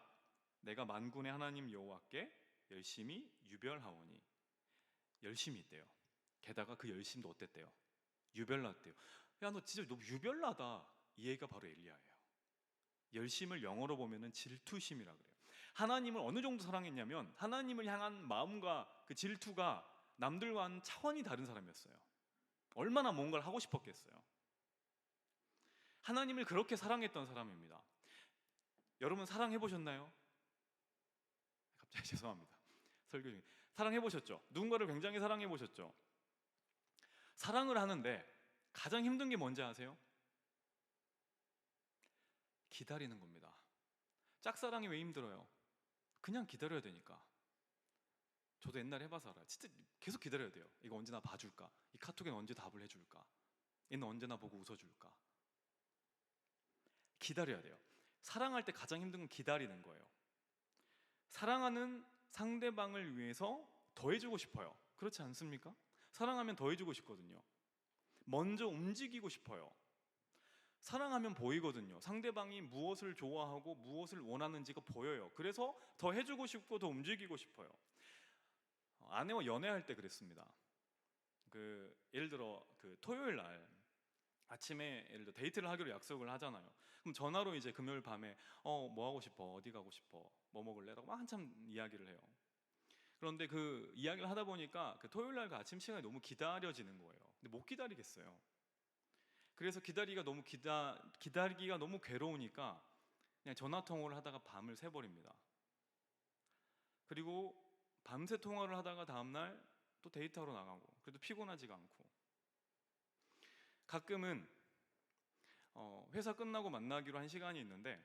내가 만군의 하나님 여호와께 열심히 유별하오니. 열심히 있대요. 게다가 그 열심도 어땠대요? 유별났대요. 야, 너 진짜 너무 유별나다. 이 얘기가 바로 엘리야예요. 열심을 영어로 보면은 질투심이라 그래요. 하나님을 어느 정도 사랑했냐면 하나님을 향한 마음과 그 질투가 남들과는 차원이 다른 사람이었어요. 얼마나 뭔가를 하고 싶었겠어요. 하나님을 그렇게 사랑했던 사람입니다. 여러분 사랑해 보셨나요? 갑자기 죄송합니다. 설교 중에 사랑해 보셨죠? 누군가를 굉장히 사랑해 보셨죠? 사랑을 하는데 가장 힘든 게 뭔지 아세요? 기다리는 겁니다. 짝사랑이 왜 힘들어요? 그냥 기다려야 되니까. 저도 옛날에 해봐서 알아요. 진짜 계속 기다려야 돼요. 이거 언제 나 봐줄까? 이 카톡에는 언제 답을 해줄까? 얘는 언제 나 보고 웃어줄까? 기다려야 돼요. 사랑할 때 가장 힘든 건 기다리는 거예요. 사랑하는 상대방을 위해서 더해주고 싶어요. 그렇지 않습니까? 사랑하면 더해주고 싶거든요. 먼저 움직이고 싶어요. 사랑하면 보이거든요. 상대방이 무엇을 좋아하고 무엇을 원하는지가 보여요. 그래서 더 해주고 싶고 더 움직이고 싶어요. 아내와 연애할 때 그랬습니다. 예를 들어 토요일 날 아침에 예를 들어 데이트를 하기로 약속을 하잖아요. 그럼 전화로 이제 금요일 밤에 뭐 하고 싶어? 어디 가고 싶어? 뭐 먹을래? 라고 막 한참 이야기를 해요. 그런데 그 이야기를 하다 보니까 그 토요일 날 그 아침 시간이 너무 기다려지는 거예요. 근데 못 기다리겠어요. 그래서 기다리기가 너무 괴로우니까 그냥 전화 통화를 하다가 밤을 새버립니다. 그리고 밤새 통화를 하다가 다음날 또 데이트하러 나가고, 그래도 피곤하지가 않고, 가끔은 회사 끝나고 만나기로 한 시간이 있는데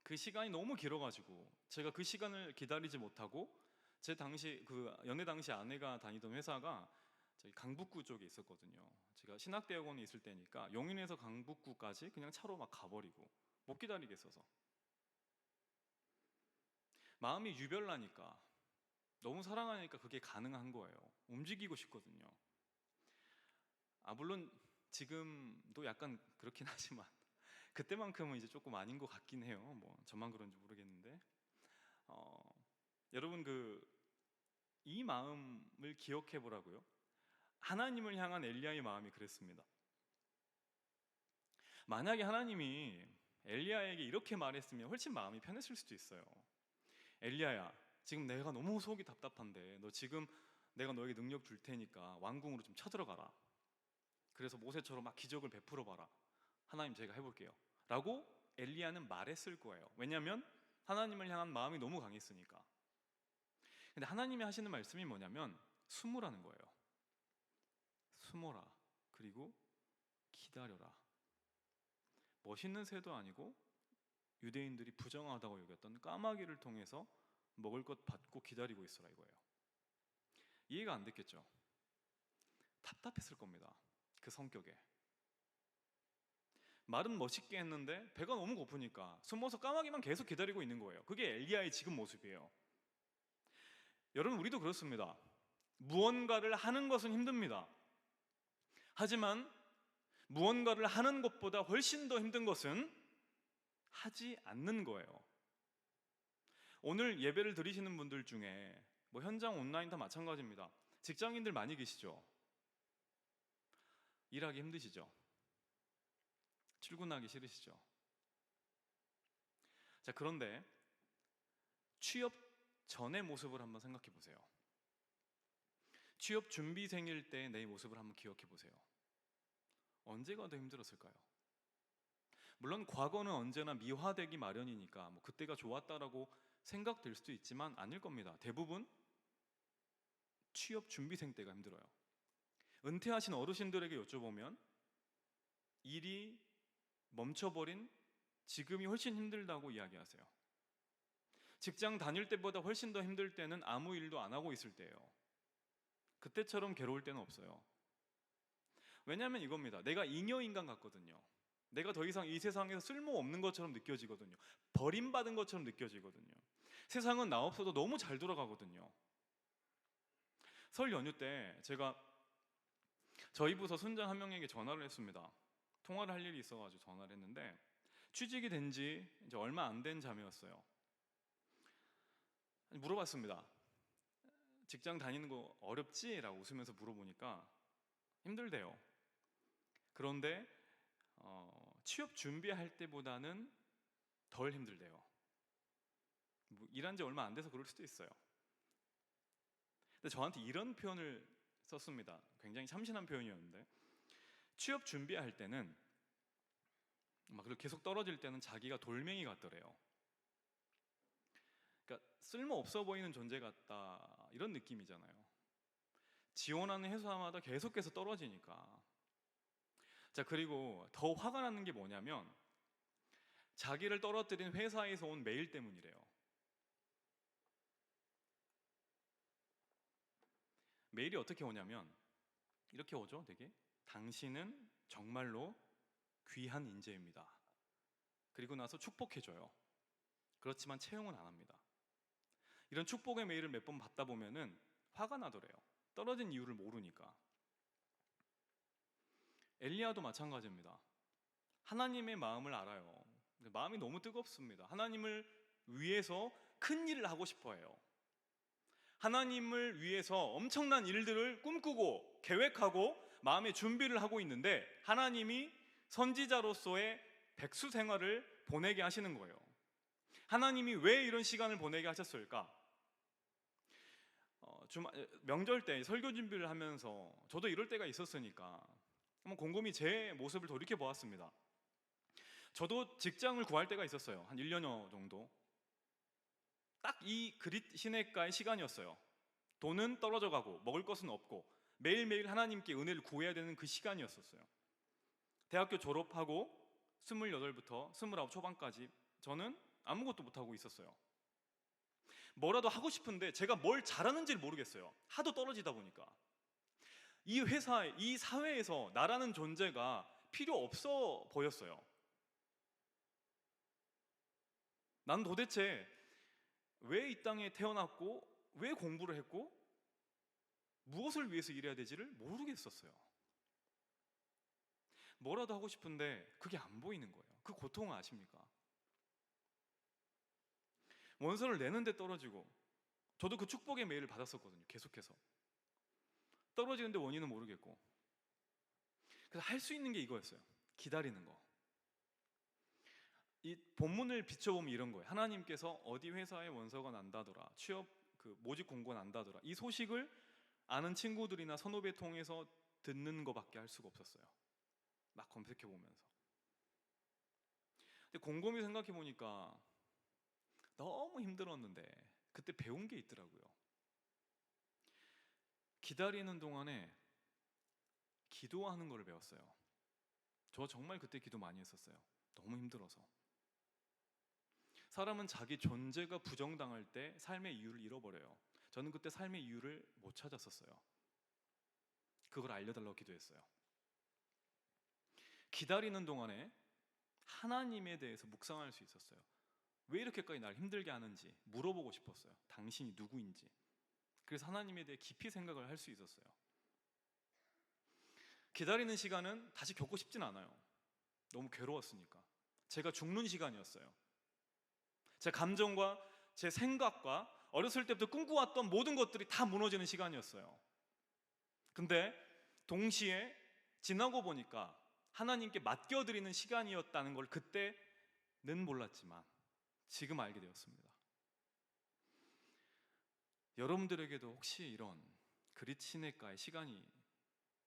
그 시간이 너무 길어가지고 제가 그 시간을 기다리지 못하고, 제 당시 연애 당시 아내가 다니던 회사가 저기 강북구 쪽에 있었거든요. 제가 신학대학원에 있을 때니까 용인에서 강북구까지 그냥 차로 막 가버리고 못 기다리겠어서, 마음이 유별나니까, 너무 사랑하니까 그게 가능한 거예요. 움직이고 싶거든요. 물론 지금도 약간 그렇긴 하지만 그때만큼은 이제 조금 아닌 것 같긴 해요. 뭐 저만 그런지 모르겠는데, 여러분 이 마음을 기억해 보라고요. 하나님을 향한 엘리야의 마음이 그랬습니다. 만약에 하나님이 엘리야에게 이렇게 말했으면 훨씬 마음이 편했을 수도 있어요. 엘리야야, 지금 내가 너무 속이 답답한데 너 지금 내가 너에게 능력 줄 테니까 왕궁으로 좀 쳐들어가라. 그래서 모세처럼 막 기적을 베풀어 봐라. 하나님 제가 해볼게요 라고 엘리야는 말했을 거예요. 왜냐하면 하나님을 향한 마음이 너무 강했으니까. 근데 하나님이 하시는 말씀이 뭐냐면 숨으라는 거예요. 숨어라. 그리고 기다려라. 멋있는 새도 아니고 유대인들이 부정하다고 여겼던 까마귀를 통해서 먹을 것 받고 기다리고 있어라 이거예요. 이해가 안 됐겠죠? 답답했을 겁니다. 그 성격에. 말은 멋있게 했는데 배가 너무 고프니까 숨어서 까마귀만 계속 기다리고 있는 거예요. 그게 엘리야의 지금 모습이에요. 여러분, 우리도 그렇습니다. 무언가를 하는 것은 힘듭니다. 하지만 무언가를 하는 것보다 훨씬 더 힘든 것은 하지 않는 거예요. 오늘 예배를 드리시는 분들 중에 뭐 현장 온라인 다 마찬가지입니다. 직장인들 많이 계시죠? 일하기 힘드시죠? 출근하기 싫으시죠? 자, 그런데 취업 전의 모습을 한번 생각해 보세요. 취업 준비생일 때 내 모습을 한번 기억해 보세요. 언제가 더 힘들었을까요? 물론 과거는 언제나 미화되기 마련이니까 뭐 그때가 좋았다라고 생각될 수도 있지만 아닐 겁니다. 대부분 취업 준비생 때가 힘들어요. 은퇴하신 어르신들에게 여쭤보면 일이 멈춰버린 지금이 훨씬 힘들다고 이야기하세요. 직장 다닐 때보다 훨씬 더 힘들 때는 아무 일도 안 하고 있을 때예요. 그때처럼 괴로울 때는 없어요. 왜냐하면 이겁니다. 내가 잉여인간 같거든요. 내가 더 이상 이 세상에서 쓸모없는 것처럼 느껴지거든요. 버림받은 것처럼 느껴지거든요. 세상은 나 없어도 너무 잘 돌아가거든요. 설 연휴 때 제가 저희 부서 순장 한 명에게 전화를 했습니다. 통화를 할 일이 있어가지고 전화를 했는데 취직이 된 지 이제 얼마 안 된 자매였어요. 물어봤습니다. 직장 다니는 거 어렵지? 라고 웃으면서 물어보니까 힘들대요. 그런데 취업 준비할 때보다는 덜 힘들대요. 뭐 일한 지 얼마 안 돼서 그럴 수도 있어요. 근데 저한테 이런 표현을 썼습니다. 굉장히 참신한 표현이었는데, 취업 준비할 때는 막 계속 떨어질 때는 자기가 돌멩이 같더래요. 그러니까 쓸모 없어 보이는 존재 같다, 이런 느낌이잖아요. 지원하는 회사마다 계속해서 떨어지니까. 자, 그리고 더 화가 나는 게 뭐냐면 자기를 떨어뜨린 회사에서 온 메일 때문이래요. 메일이 어떻게 오냐면 이렇게 오죠. 되게 당신은 정말로 귀한 인재입니다. 그리고 나서 축복해줘요. 그렇지만 채용은 안 합니다. 이런 축복의 메일을 몇 번 받다 보면은 화가 나더래요. 떨어진 이유를 모르니까. 엘리야도 마찬가지입니다. 하나님의 마음을 알아요. 마음이 너무 뜨겁습니다. 하나님을 위해서 큰 일을 하고 싶어 해요. 하나님을 위해서 엄청난 일들을 꿈꾸고 계획하고 마음의 준비를 하고 있는데 하나님이 선지자로서의 백수 생활을 보내게 하시는 거예요. 하나님이 왜 이런 시간을 보내게 하셨을까? 명절 때 설교 준비를 하면서 저도 이럴 때가 있었으니까 한번 곰곰이 제 모습을 돌이켜 보았습니다. 저도 직장을 구할 때가 있었어요. 한 1년여 정도. 딱 이 그릿 시냇가의 시간이었어요. 돈은 떨어져 가고 먹을 것은 없고 매일매일 하나님께 은혜를 구해야 되는 그 시간이었었어요. 대학교 졸업하고 28부터 29 초반까지 저는 아무것도 못하고 있었어요. 뭐라도 하고 싶은데 제가 뭘 잘하는지를 모르겠어요. 하도 떨어지다 보니까. 이 회사에, 이 사회에서 나라는 존재가 필요 없어 보였어요. 난 도대체 왜 이 땅에 태어났고 왜 공부를 했고 무엇을 위해서 일해야 되지를 모르겠었어요. 뭐라도 하고 싶은데 그게 안 보이는 거예요. 그 고통을 아십니까? 원서를 내는데 떨어지고, 저도 그 축복의 메일을 받았었거든요. 계속해서 떨어지는데 원인은 모르겠고. 그래서 할 수 있는 게 이거였어요. 기다리는 거. 이 본문을 비춰보면 이런 거예요. 하나님께서 어디 회사에 원서가 난다더라, 취업 모집 공고가 난다더라, 이 소식을 아는 친구들이나 선후배 통해서 듣는 거밖에 할 수가 없었어요. 막 검색해 보면서. 근데 곰곰이 생각해 보니까 너무 힘들었는데 그때 배운 게 있더라고요. 기다리는 동안에 기도하는 걸 배웠어요. 저 정말 그때 기도 많이 했었어요. 너무 힘들어서. 사람은 자기 존재가 부정당할 때 삶의 이유를 잃어버려요. 저는 그때 삶의 이유를 못 찾았었어요. 그걸 알려달라고 기도했어요. 기다리는 동안에 하나님에 대해서 묵상할 수 있었어요. 왜 이렇게까지 날 힘들게 하는지 물어보고 싶었어요. 당신이 누구인지. 그래서 하나님에 대해 깊이 생각을 할 수 있었어요. 기다리는 시간은 다시 겪고 싶진 않아요. 너무 괴로웠으니까. 제가 죽는 시간이었어요. 제 감정과 제 생각과 어렸을 때부터 꿈꿔왔던 모든 것들이 다 무너지는 시간이었어요. 근데 동시에 지나고 보니까 하나님께 맡겨드리는 시간이었다는 걸 그때는 몰랐지만 지금 알게 되었습니다. 여러분들에게도 혹시 이런 그릿 시냇가의 시간이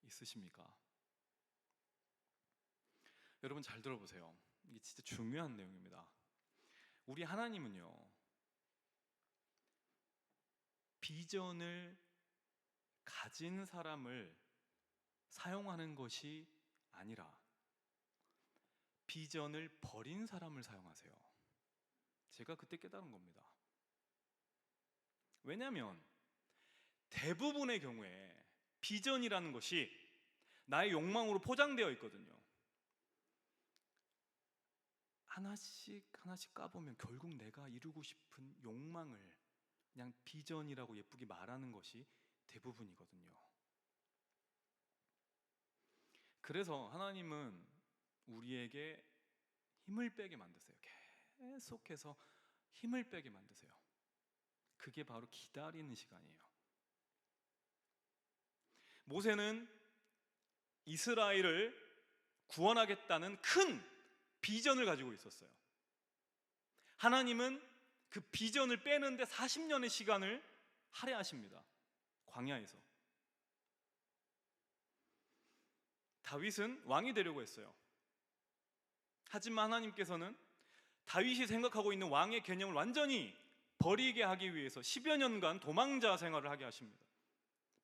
있으십니까? 여러분 잘 들어보세요. 이게 진짜 중요한 내용입니다. 우리 하나님은요, 비전을 가진 사람을 사용하는 것이 아니라 비전을 버린 사람을 사용하세요. 제가 그때 깨달은 겁니다. 왜냐하면 대부분의 경우에 비전이라는 것이 나의 욕망으로 포장되어 있거든요. 하나씩 까보면 결국 내가 이루고 싶은 욕망을 그냥 비전이라고 예쁘게 말하는 것이 대부분이거든요. 그래서 하나님은 우리에게 힘을 빼게 만드세요. 계속해서 힘을 빼게 만드세요. 그게 바로 기다리는 시간이에요. 모세는 이스라엘을 구원하겠다는 큰 비전을 가지고 있었어요. 하나님은 그 비전을 빼는데 40년의 시간을 할애하십니다. 광야에서. 다윗은 왕이 되려고 했어요. 하지만 하나님께서는 다윗이 생각하고 있는 왕의 개념을 완전히 버리게 하기 위해서 10여 년간 도망자 생활을 하게 하십니다.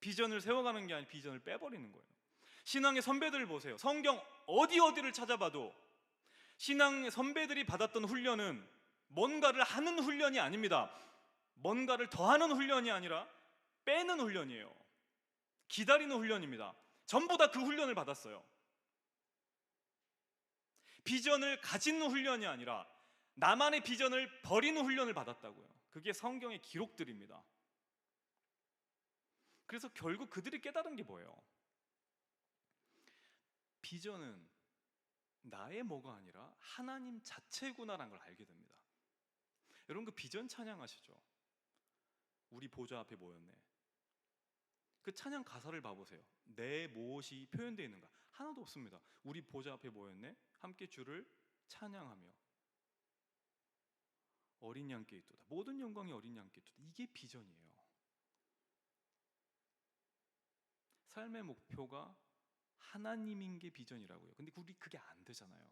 비전을 세워가는 게 아니라 비전을 빼버리는 거예요. 신앙의 선배들을 보세요. 성경 어디를 찾아봐도 신앙의 선배들이 받았던 훈련은 뭔가를 하는 훈련이 아닙니다. 뭔가를 더하는 훈련이 아니라 빼는 훈련이에요. 기다리는 훈련입니다. 전부 다 그 훈련을 받았어요. 비전을 가지는 훈련이 아니라 나만의 비전을 버리는 훈련을 받았다고요. 그게 성경의 기록들입니다. 그래서 결국 그들이 깨달은 게 뭐예요? 비전은 나의 뭐가 아니라 하나님 자체구나라는 걸 알게 됩니다. 여러분 그 비전 찬양하시죠? 우리 보좌 앞에 모였네. 그 찬양 가사를 봐보세요. 내 무엇이 표현되어 있는가? 하나도 없습니다. 우리 보좌 앞에 모였네. 함께 주를 찬양하며 어린 양께 있도다. 모든 영광이 어린 양께 있도다. 이게 비전이에요. 삶의 목표가 하나님인 게 비전이라고요. 근데 우리 그게 안 되잖아요.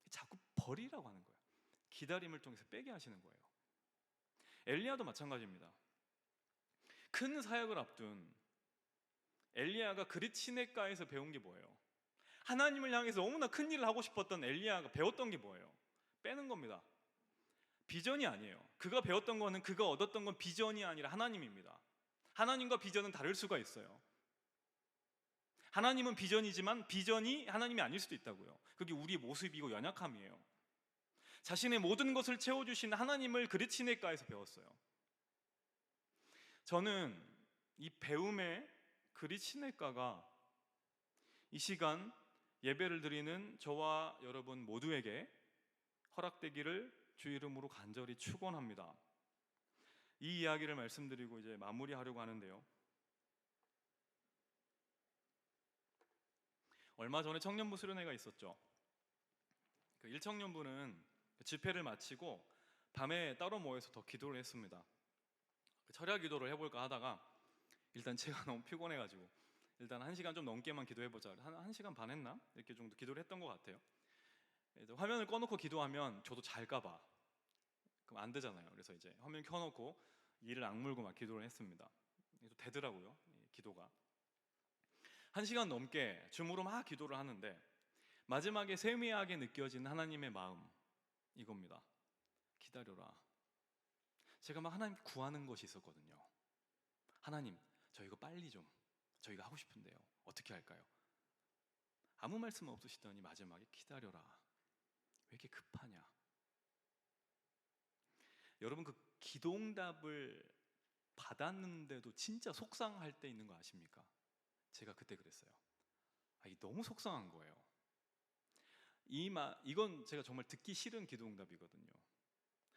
자꾸 버리라고 하는 거예요. 기다림을 통해서 빼게 하시는 거예요. 엘리야도 마찬가지입니다. 큰 사역을 앞둔 엘리야가 그릿 시내가에서 배운 게 뭐예요? 하나님을 향해서 너무나 큰 일을 하고 싶었던 엘리야가 배웠던 게 뭐예요? 빼는 겁니다. 비전이 아니에요. 그가 배웠던 거는, 그가 얻었던 건 비전이 아니라 하나님입니다. 하나님과 비전은 다를 수가 있어요. 하나님은 비전이지만 비전이 하나님이 아닐 수도 있다고요. 그게 우리의 모습이고 연약함이에요. 자신의 모든 것을 채워주신 하나님을 그릿 시내가에서 배웠어요. 저는 이 배움의 그릿 시내가가 이 시간 예배를 드리는 저와 여러분 모두에게 허락되기를 주 이름으로 간절히 축원합니다. 이 이야기를 말씀드리고 이제 마무리하려고 하는데요. 얼마 전에 청년부 수련회가 있었죠. 그 1청년부는 집회를 마치고 밤에 따로 모여서 더 기도를 했습니다. 철야 기도를 해볼까 하다가 일단 제가 너무 피곤해가지고 일단 1시간 좀 넘게만 기도해보자. 한 1시간 반 했나? 이렇게 정도 기도를 했던 것 같아요. 이제 화면을 꺼놓고 기도하면 저도 잘까봐 그럼 안 되잖아요. 그래서 이제 화면 켜놓고 이를 악물고 막 기도를 했습니다. 또 되더라고요, 기도가. 1시간 넘게 줌으로 막 기도를 하는데 마지막에 세미하게 느껴진 하나님의 마음, 이겁니다. 기다려라. 제가 막 하나님 구하는 것이 있었거든요. 하나님, 저 이거 빨리 좀, 저희가 하고 싶은데요. 어떻게 할까요? 아무 말씀 없으시더니 마지막에 기다려라. 왜 이렇게 급하냐? 여러분, 그 기도응답을 받았는데도 진짜 속상할 때 있는 거 아십니까? 제가 그때 그랬어요. 이게 너무 속상한 거예요. 이건 제가 정말 듣기 싫은 기도응답이거든요.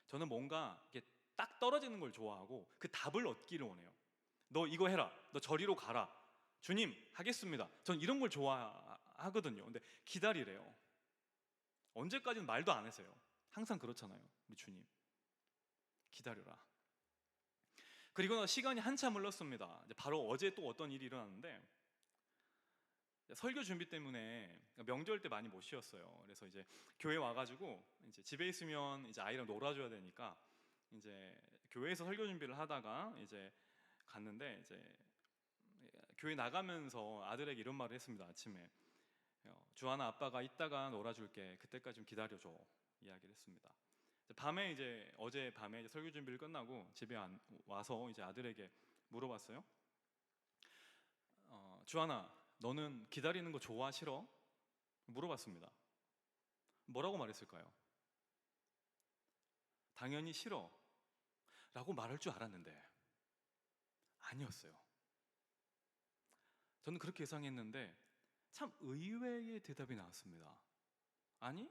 저는 뭔가 이렇게 딱 떨어지는 걸 좋아하고 그 답을 얻기를 원해요. 너 이거 해라. 너 저리로 가라. 주님, 하겠습니다. 전 이런 걸 좋아하거든요. 근데 기다리래요. 언제까지는 말도 안 하세요. 항상 그렇잖아요, 우리 주님. 기다려라. 그리고 시간이 한참 흘렀습니다. 이제 바로 어제 또 어떤 일이 일어났는데 설교 준비 때문에 명절 때 많이 못 쉬었어요. 그래서 이제 교회 와가지고 이제 집에 있으면 이제 아이랑 놀아줘야 되니까 이제 교회에서 설교 준비를 하다가 이제 갔는데 이제 교회 나가면서 아들에게 이런 말을 했습니다. 아침에 주하나 아빠가 이따가 놀아줄게. 그때까지 좀 기다려줘. 이야기를 했습니다. 밤에 이제 어제 밤에 이제 설교 준비를 끝나고 집에 와서 이제 아들에게 물어봤어요. 주하나, 너는 기다리는 거 좋아, 싫어? 물어봤습니다. 뭐라고 말했을까요? 당연히 싫어 라고 말할 줄 알았는데 아니었어요. 저는 그렇게 예상했는데 참 의외의 대답이 나왔습니다. 아니,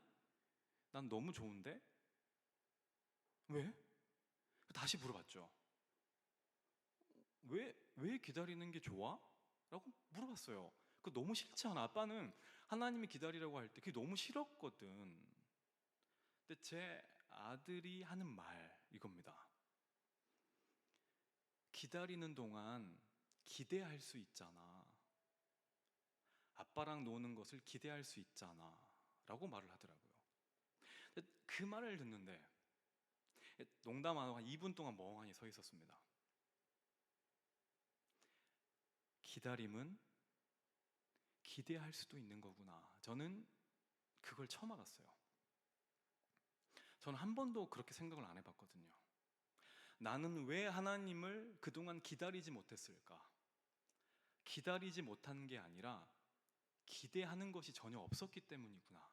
난 너무 좋은데? 왜? 다시 물어봤죠. 왜 기다리는 게 좋아? 라고 물어봤어요. 그거 너무 싫지 않아? 아빠는 하나님이 기다리라고 할 때 그게 너무 싫었거든. 근데 제 아들이 하는 말 이겁니다. 기다리는 동안 기대할 수 있잖아. 아빠랑 노는 것을 기대할 수 있잖아 라고 말을 하더라고요. 그 말을 듣는데 농담 안 하고 한 2분 동안 멍하니 서 있었습니다. 기다림은 기대할 수도 있는 거구나. 저는 그걸 처음 알았어요. 저는 한 번도 그렇게 생각을 안 해봤거든요. 나는 왜 하나님을 그동안 기다리지 못했을까? 기다리지 못한 게 아니라 기대하는 것이 전혀 없었기 때문이구나.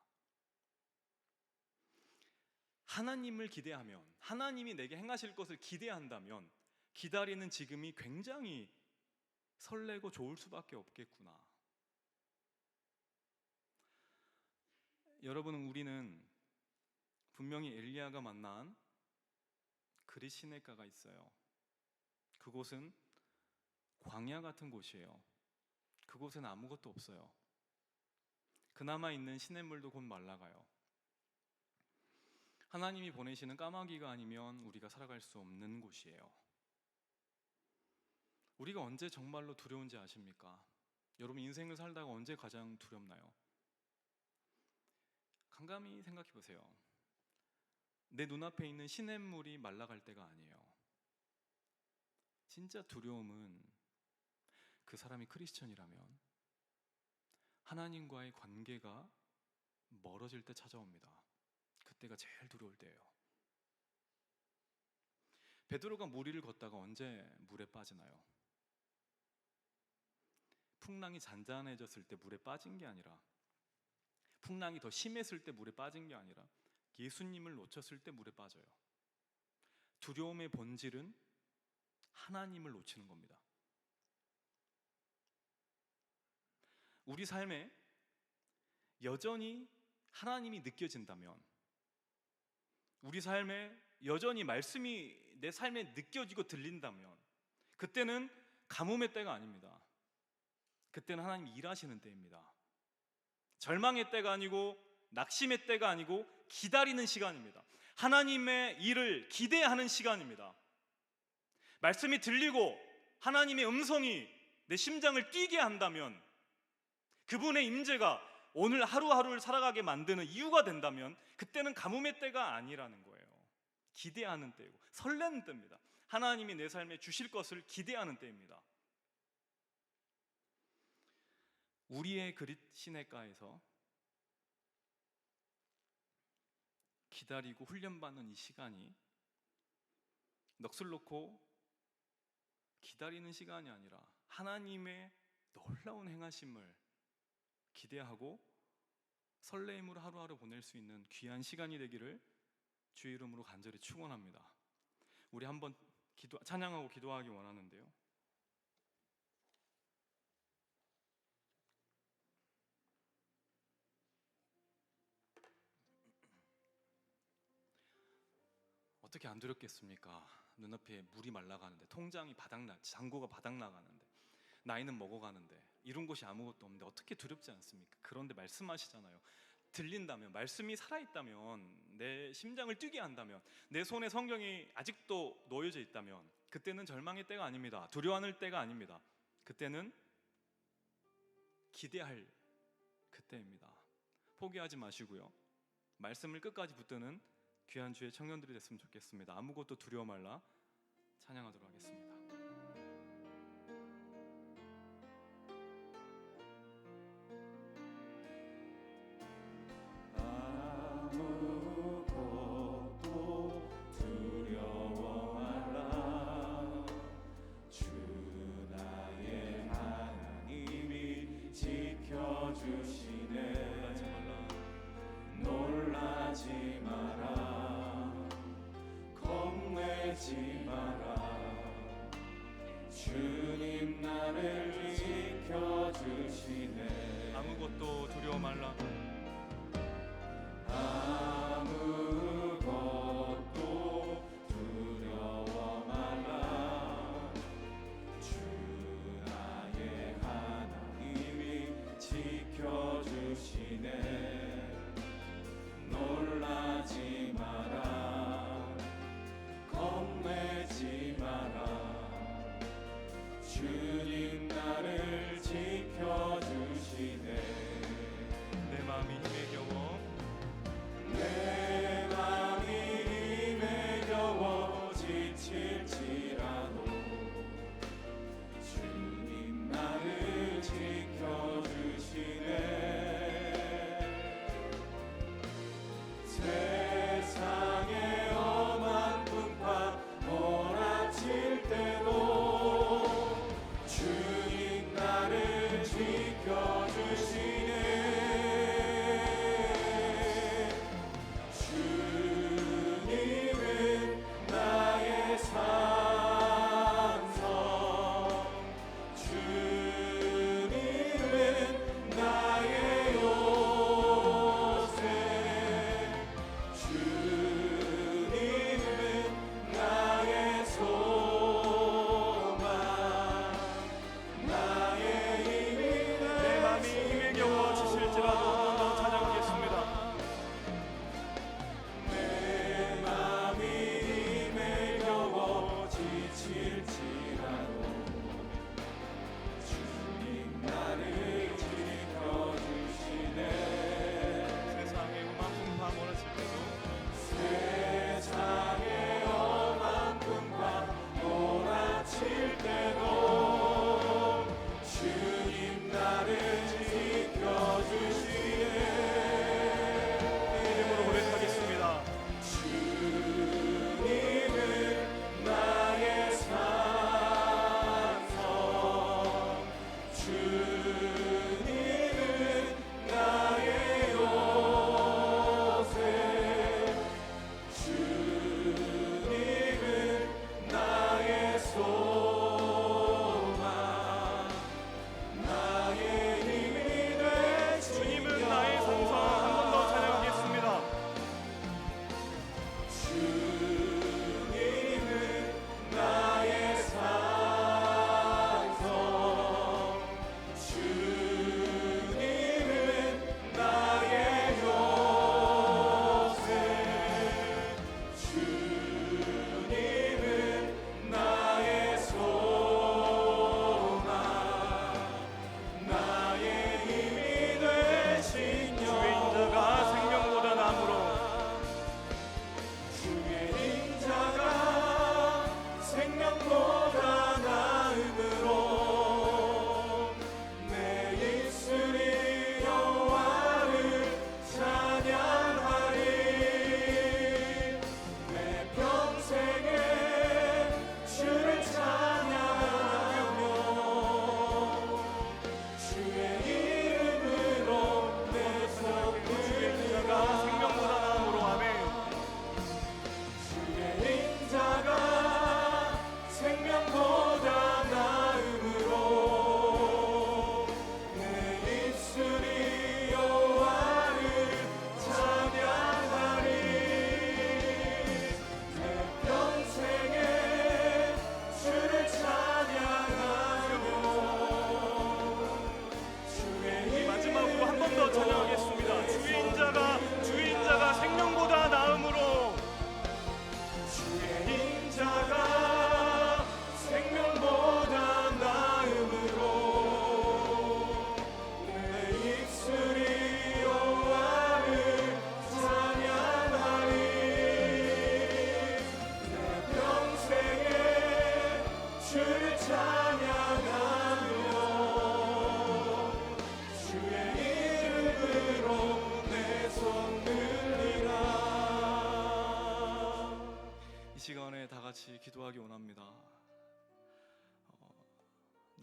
하나님을 기대하면, 하나님이 내게 행하실 것을 기대한다면 기다리는 지금이 굉장히 설레고 좋을 수밖에 없겠구나. 여러분, 우리는 분명히 엘리야가 만난 그릿 시내가가 있어요. 그곳은 광야 같은 곳이에요. 그곳엔 아무것도 없어요. 그나마 있는 시냇물도 곧 말라가요. 하나님이 보내시는 까마귀가 아니면 우리가 살아갈 수 없는 곳이에요. 우리가 언제 정말로 두려운지 아십니까? 여러분 인생을 살다가 언제 가장 두렵나요? 감감히 생각해 보세요. 내 눈앞에 있는 시냇물이 말라갈 때가 아니에요. 진짜 두려움은 그 사람이 크리스천이라면 하나님과의 관계가 멀어질 때 찾아옵니다. 그때가 제일 두려울 때예요. 베드로가 물 위를 걷다가 언제 물에 빠지나요? 풍랑이 잔잔해졌을 때 물에 빠진 게 아니라, 풍랑이 더 심했을 때 물에 빠진 게 아니라 예수님을 놓쳤을 때 물에 빠져요. 두려움의 본질은 하나님을 놓치는 겁니다. 우리 삶에 여전히 하나님이 느껴진다면, 우리 삶에 여전히 말씀이 내 삶에 느껴지고 들린다면, 그때는 가뭄의 때가 아닙니다. 그때는 하나님이 일하시는 때입니다. 절망의 때가 아니고 낙심의 때가 아니고 기다리는 시간입니다. 하나님의 일을 기대하는 시간입니다. 말씀이 들리고 하나님의 음성이 내 심장을 뛰게 한다면, 그분의 임재가 오늘 하루하루를 살아가게 만드는 이유가 된다면, 그때는 가뭄의 때가 아니라는 거예요. 기대하는 때고 설레는 때입니다. 하나님이 내 삶에 주실 것을 기대하는 때입니다. 우리의 그릿 시냇가에서 기다리고 훈련받는 이 시간이 넋을 놓고 기다리는 시간이 아니라 하나님의 놀라운 행하심을 기대하고 설레임으로 하루하루 보낼 수 있는 귀한 시간이 되기를 주의 이름으로 간절히 축원합니다. 우리 한번 찬양하고 기도하기 원하는데요. 어떻게 안 두렵겠습니까? 눈앞에 물이 말라가는데, 통장이 잔고가 바닥나가는데, 나이는 먹어가는데, 이룬 것이 아무것도 없는데 어떻게 두렵지 않습니까? 그런데 말씀하시잖아요. 들린다면, 말씀이 살아있다면, 내 심장을 뛰게 한다면, 내 손에 성경이 아직도 놓여져 있다면, 그때는 절망의 때가 아닙니다. 두려워하는 때가 아닙니다. 그때는 기대할 그때입니다. 포기하지 마시고요, 말씀을 끝까지 붙드는 귀한 주의 청년들이 됐으면 좋겠습니다. 아무것도 두려워 말라 찬양하도록 하겠습니다. 주님 나를 지켜주시네. 아무것도 두려워 말라. 아무것도 두려워 말라. 주 나의 하나님이 지켜주시네. 놀라지 마라. 겁내지 마라.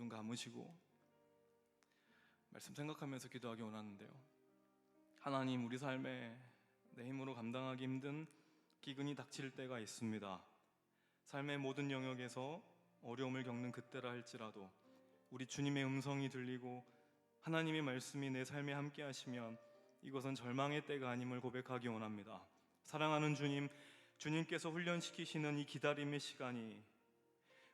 눈 감으시고 말씀 생각하면서 기도하기 원하는데요. 하나님, 우리 삶에 내 힘으로 감당하기 힘든 기근이 닥칠 때가 있습니다. 삶의 모든 영역에서 어려움을 겪는 그때라 할지라도 우리 주님의 음성이 들리고 하나님의 말씀이 내 삶에 함께 하시면 이것은 절망의 때가 아님을 고백하기 원합니다. 사랑하는 주님, 주님께서 훈련시키시는 이 기다림의 시간이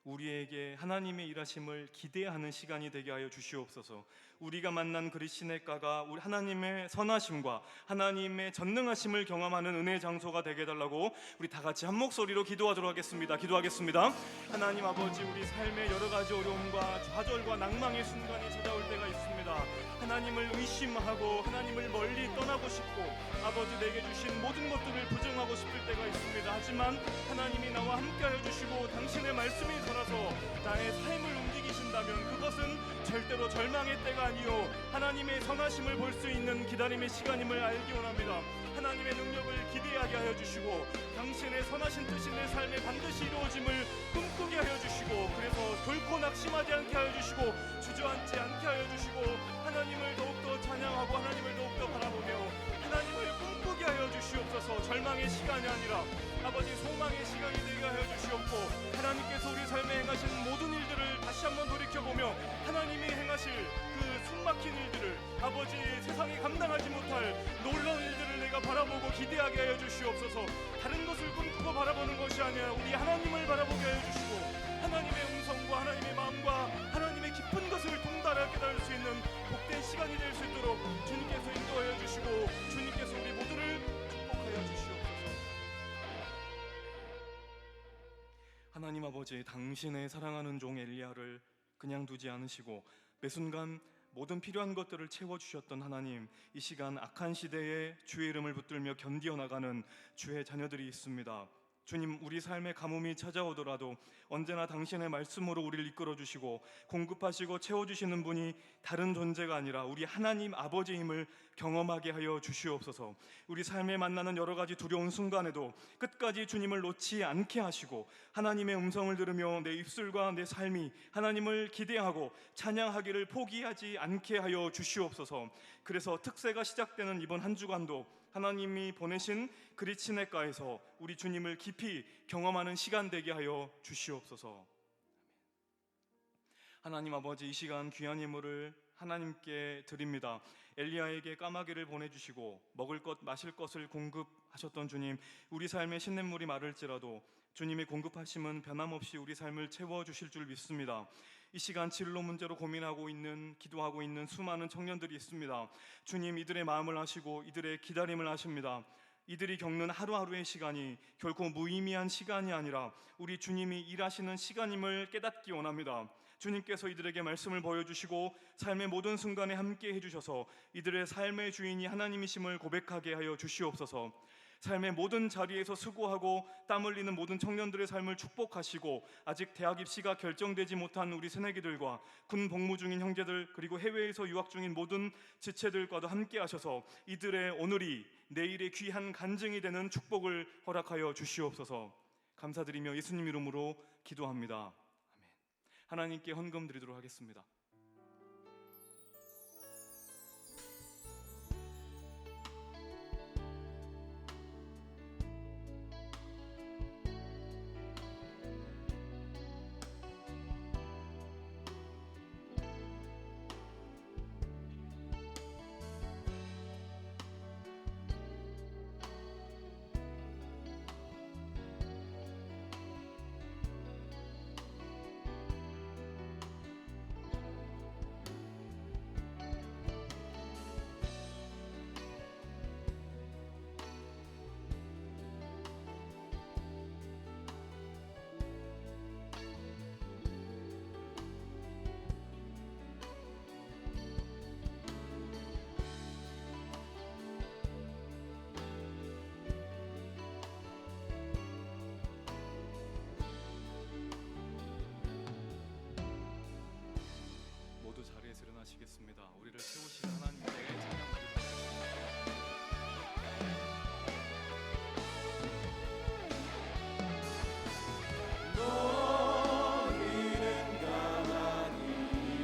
우리에게 하나님의 일하심을 기대하는 시간이 되게 하여 주시옵소서. 우리가 만난 그리스도인가가 우리 하나님의 선하심과 하나님의 전능하심을 경험하는 은혜의 장소가 되게 해달라고 우리 다 같이 한 목소리로 기도하도록 하겠습니다. 기도하겠습니다. 하나님 아버지, 우리 삶의 여러 가지 어려움과 좌절과 낭망의 순간이 찾아올 때가 있습니다. 하나님을 의심하고 하나님을 멀리 떠나고 싶고 아버지 내게 주신 모든 것들을 부정하고 싶을 때가 있습니다. 하지만 하나님이 나와 함께하여 주시고 당신의 말씀이 살아서 나의 삶을 움직이신다면 그것은 절대로 절망의 때가 아니요 하나님의 선하심을 볼 수 있는 기다림의 시간임을 알기 원합니다. 하나님의 능력을 기대하게 하여 주시고 당신의 선하신 뜻이 내 삶에 반드시 이루어짐을 꿈꾸게 하여 주시고 그래서 결코 낙심하지 않게 하여 주시고 주저앉지 않게 하여 주시고 하나님을 더욱더 찬양하고 하나님을 더욱더 바라보며 하나님을 꿈꾸게 하여 주시옵소서. 절망의 시간이 아니라 아버지 소망의 시간이 되게 하여 주시옵고 하나님께서 우리 삶에 행하신 모든 일들을 다시 한번 돌이켜보며 하나님이 행하실 그 숨막힌 일들을 아버지 세상이 감당하지 못할 놀라운 일들을 내가 바라보고 기대하게 하여 주시옵소서. 다른 것을 꿈꾸고 바라보는 것이 아니라 우리 하나님을 바라보게 하여 주시고 하나님의 음성과 하나님의 마음과 하나님의 깊은 것을 통달하여 깨달을 수 있는 복된 시간이 될 수 있도록 주님께서 인도하여 주시고 주님께서 우리 모두를 축복하여 주시옵소서. 하나님 아버지, 당신의 사랑하는 종 엘리야를 그냥 두지 않으시고 매 순간 모든 필요한 것들을 채워주셨던 하나님, 이 시간 악한 시대에 주의 이름을 붙들며 견디어 나가는 주의 자녀들이 있습니다. 주님, 우리 삶에 가뭄이 찾아오더라도 언제나 당신의 말씀으로 우리를 이끌어주시고 공급하시고 채워주시는 분이 다른 존재가 아니라 우리 하나님 아버지의 힘을 경험하게 하여 주시옵소서. 우리 삶에 만나는 여러 가지 두려운 순간에도 끝까지 주님을 놓지 않게 하시고 하나님의 음성을 들으며 내 입술과 내 삶이 하나님을 기대하고 찬양하기를 포기하지 않게 하여 주시옵소서. 그래서 특세가 시작되는 이번 한 주간도 하나님이 보내신 그리스도인가에서 우리 주님을 깊이 경험하는 시간 되게 하여 주시옵소서. 하나님 아버지, 이 시간 귀한 예물을 하나님께 드립니다. 엘리야에게 까마귀를 보내주시고 먹을 것 마실 것을 공급하셨던 주님, 우리 삶의 신냇물이 마를지라도 주님의 공급하심은 변함없이 우리 삶을 채워주실 줄 믿습니다. 이 시간 진로 문제로 고민하고 있는, 기도하고 있는 수많은 청년들이 있습니다. 주님, 이들의 마음을 아시고 이들의 기다림을 아십니다. 이들이 겪는 하루하루의 시간이 결코 무의미한 시간이 아니라 우리 주님이 일하시는 시간임을 깨닫기 원합니다. 주님께서 이들에게 말씀을 보여주시고 삶의 모든 순간에 함께 해주셔서 이들의 삶의 주인이 하나님이심을 고백하게 하여 주시옵소서. 삶의 모든 자리에서 수고하고 땀 흘리는 모든 청년들의 삶을 축복하시고 아직 대학 입시가 결정되지 못한 우리 새내기들과 군 복무 중인 형제들, 그리고 해외에서 유학 중인 모든 지체들과도 함께 하셔서 이들의 오늘이 내일의 귀한 간증이 되는 축복을 허락하여 주시옵소서. 감사드리며 예수님 이름으로 기도합니다. 아멘. 하나님께 헌금 드리도록 하겠습니다. 모두 자리에서 일어나시겠습니다. 우리를 세우신 하나님께 찬양드리겠습니다. 너희는 가만히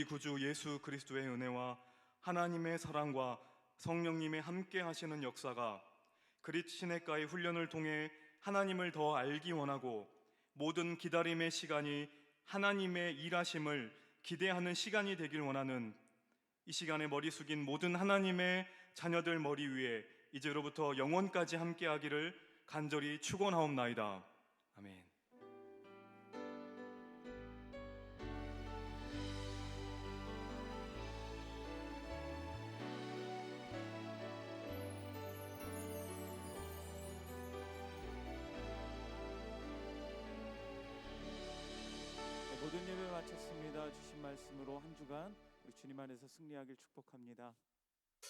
구주 예수 그리스도의 은혜와 하나님의 사랑과 성령님의 함께 하시는 역사가 그릿 시내가의 훈련을 통해 하나님을 더 알기 원하고 모든 기다림의 시간이 하나님의 일하심을 기대하는 시간이 되길 원하는 이 시간에 머리 숙인 모든 하나님의 자녀들 머리 위에 이제로부터 영원까지 함께하기를 간절히 축원하옵나이다. 아멘. 네, 모든 예배 마쳤습니다. 주신 말씀으로 한 주간 우리 주님 안에서 승리하길 축복합니다.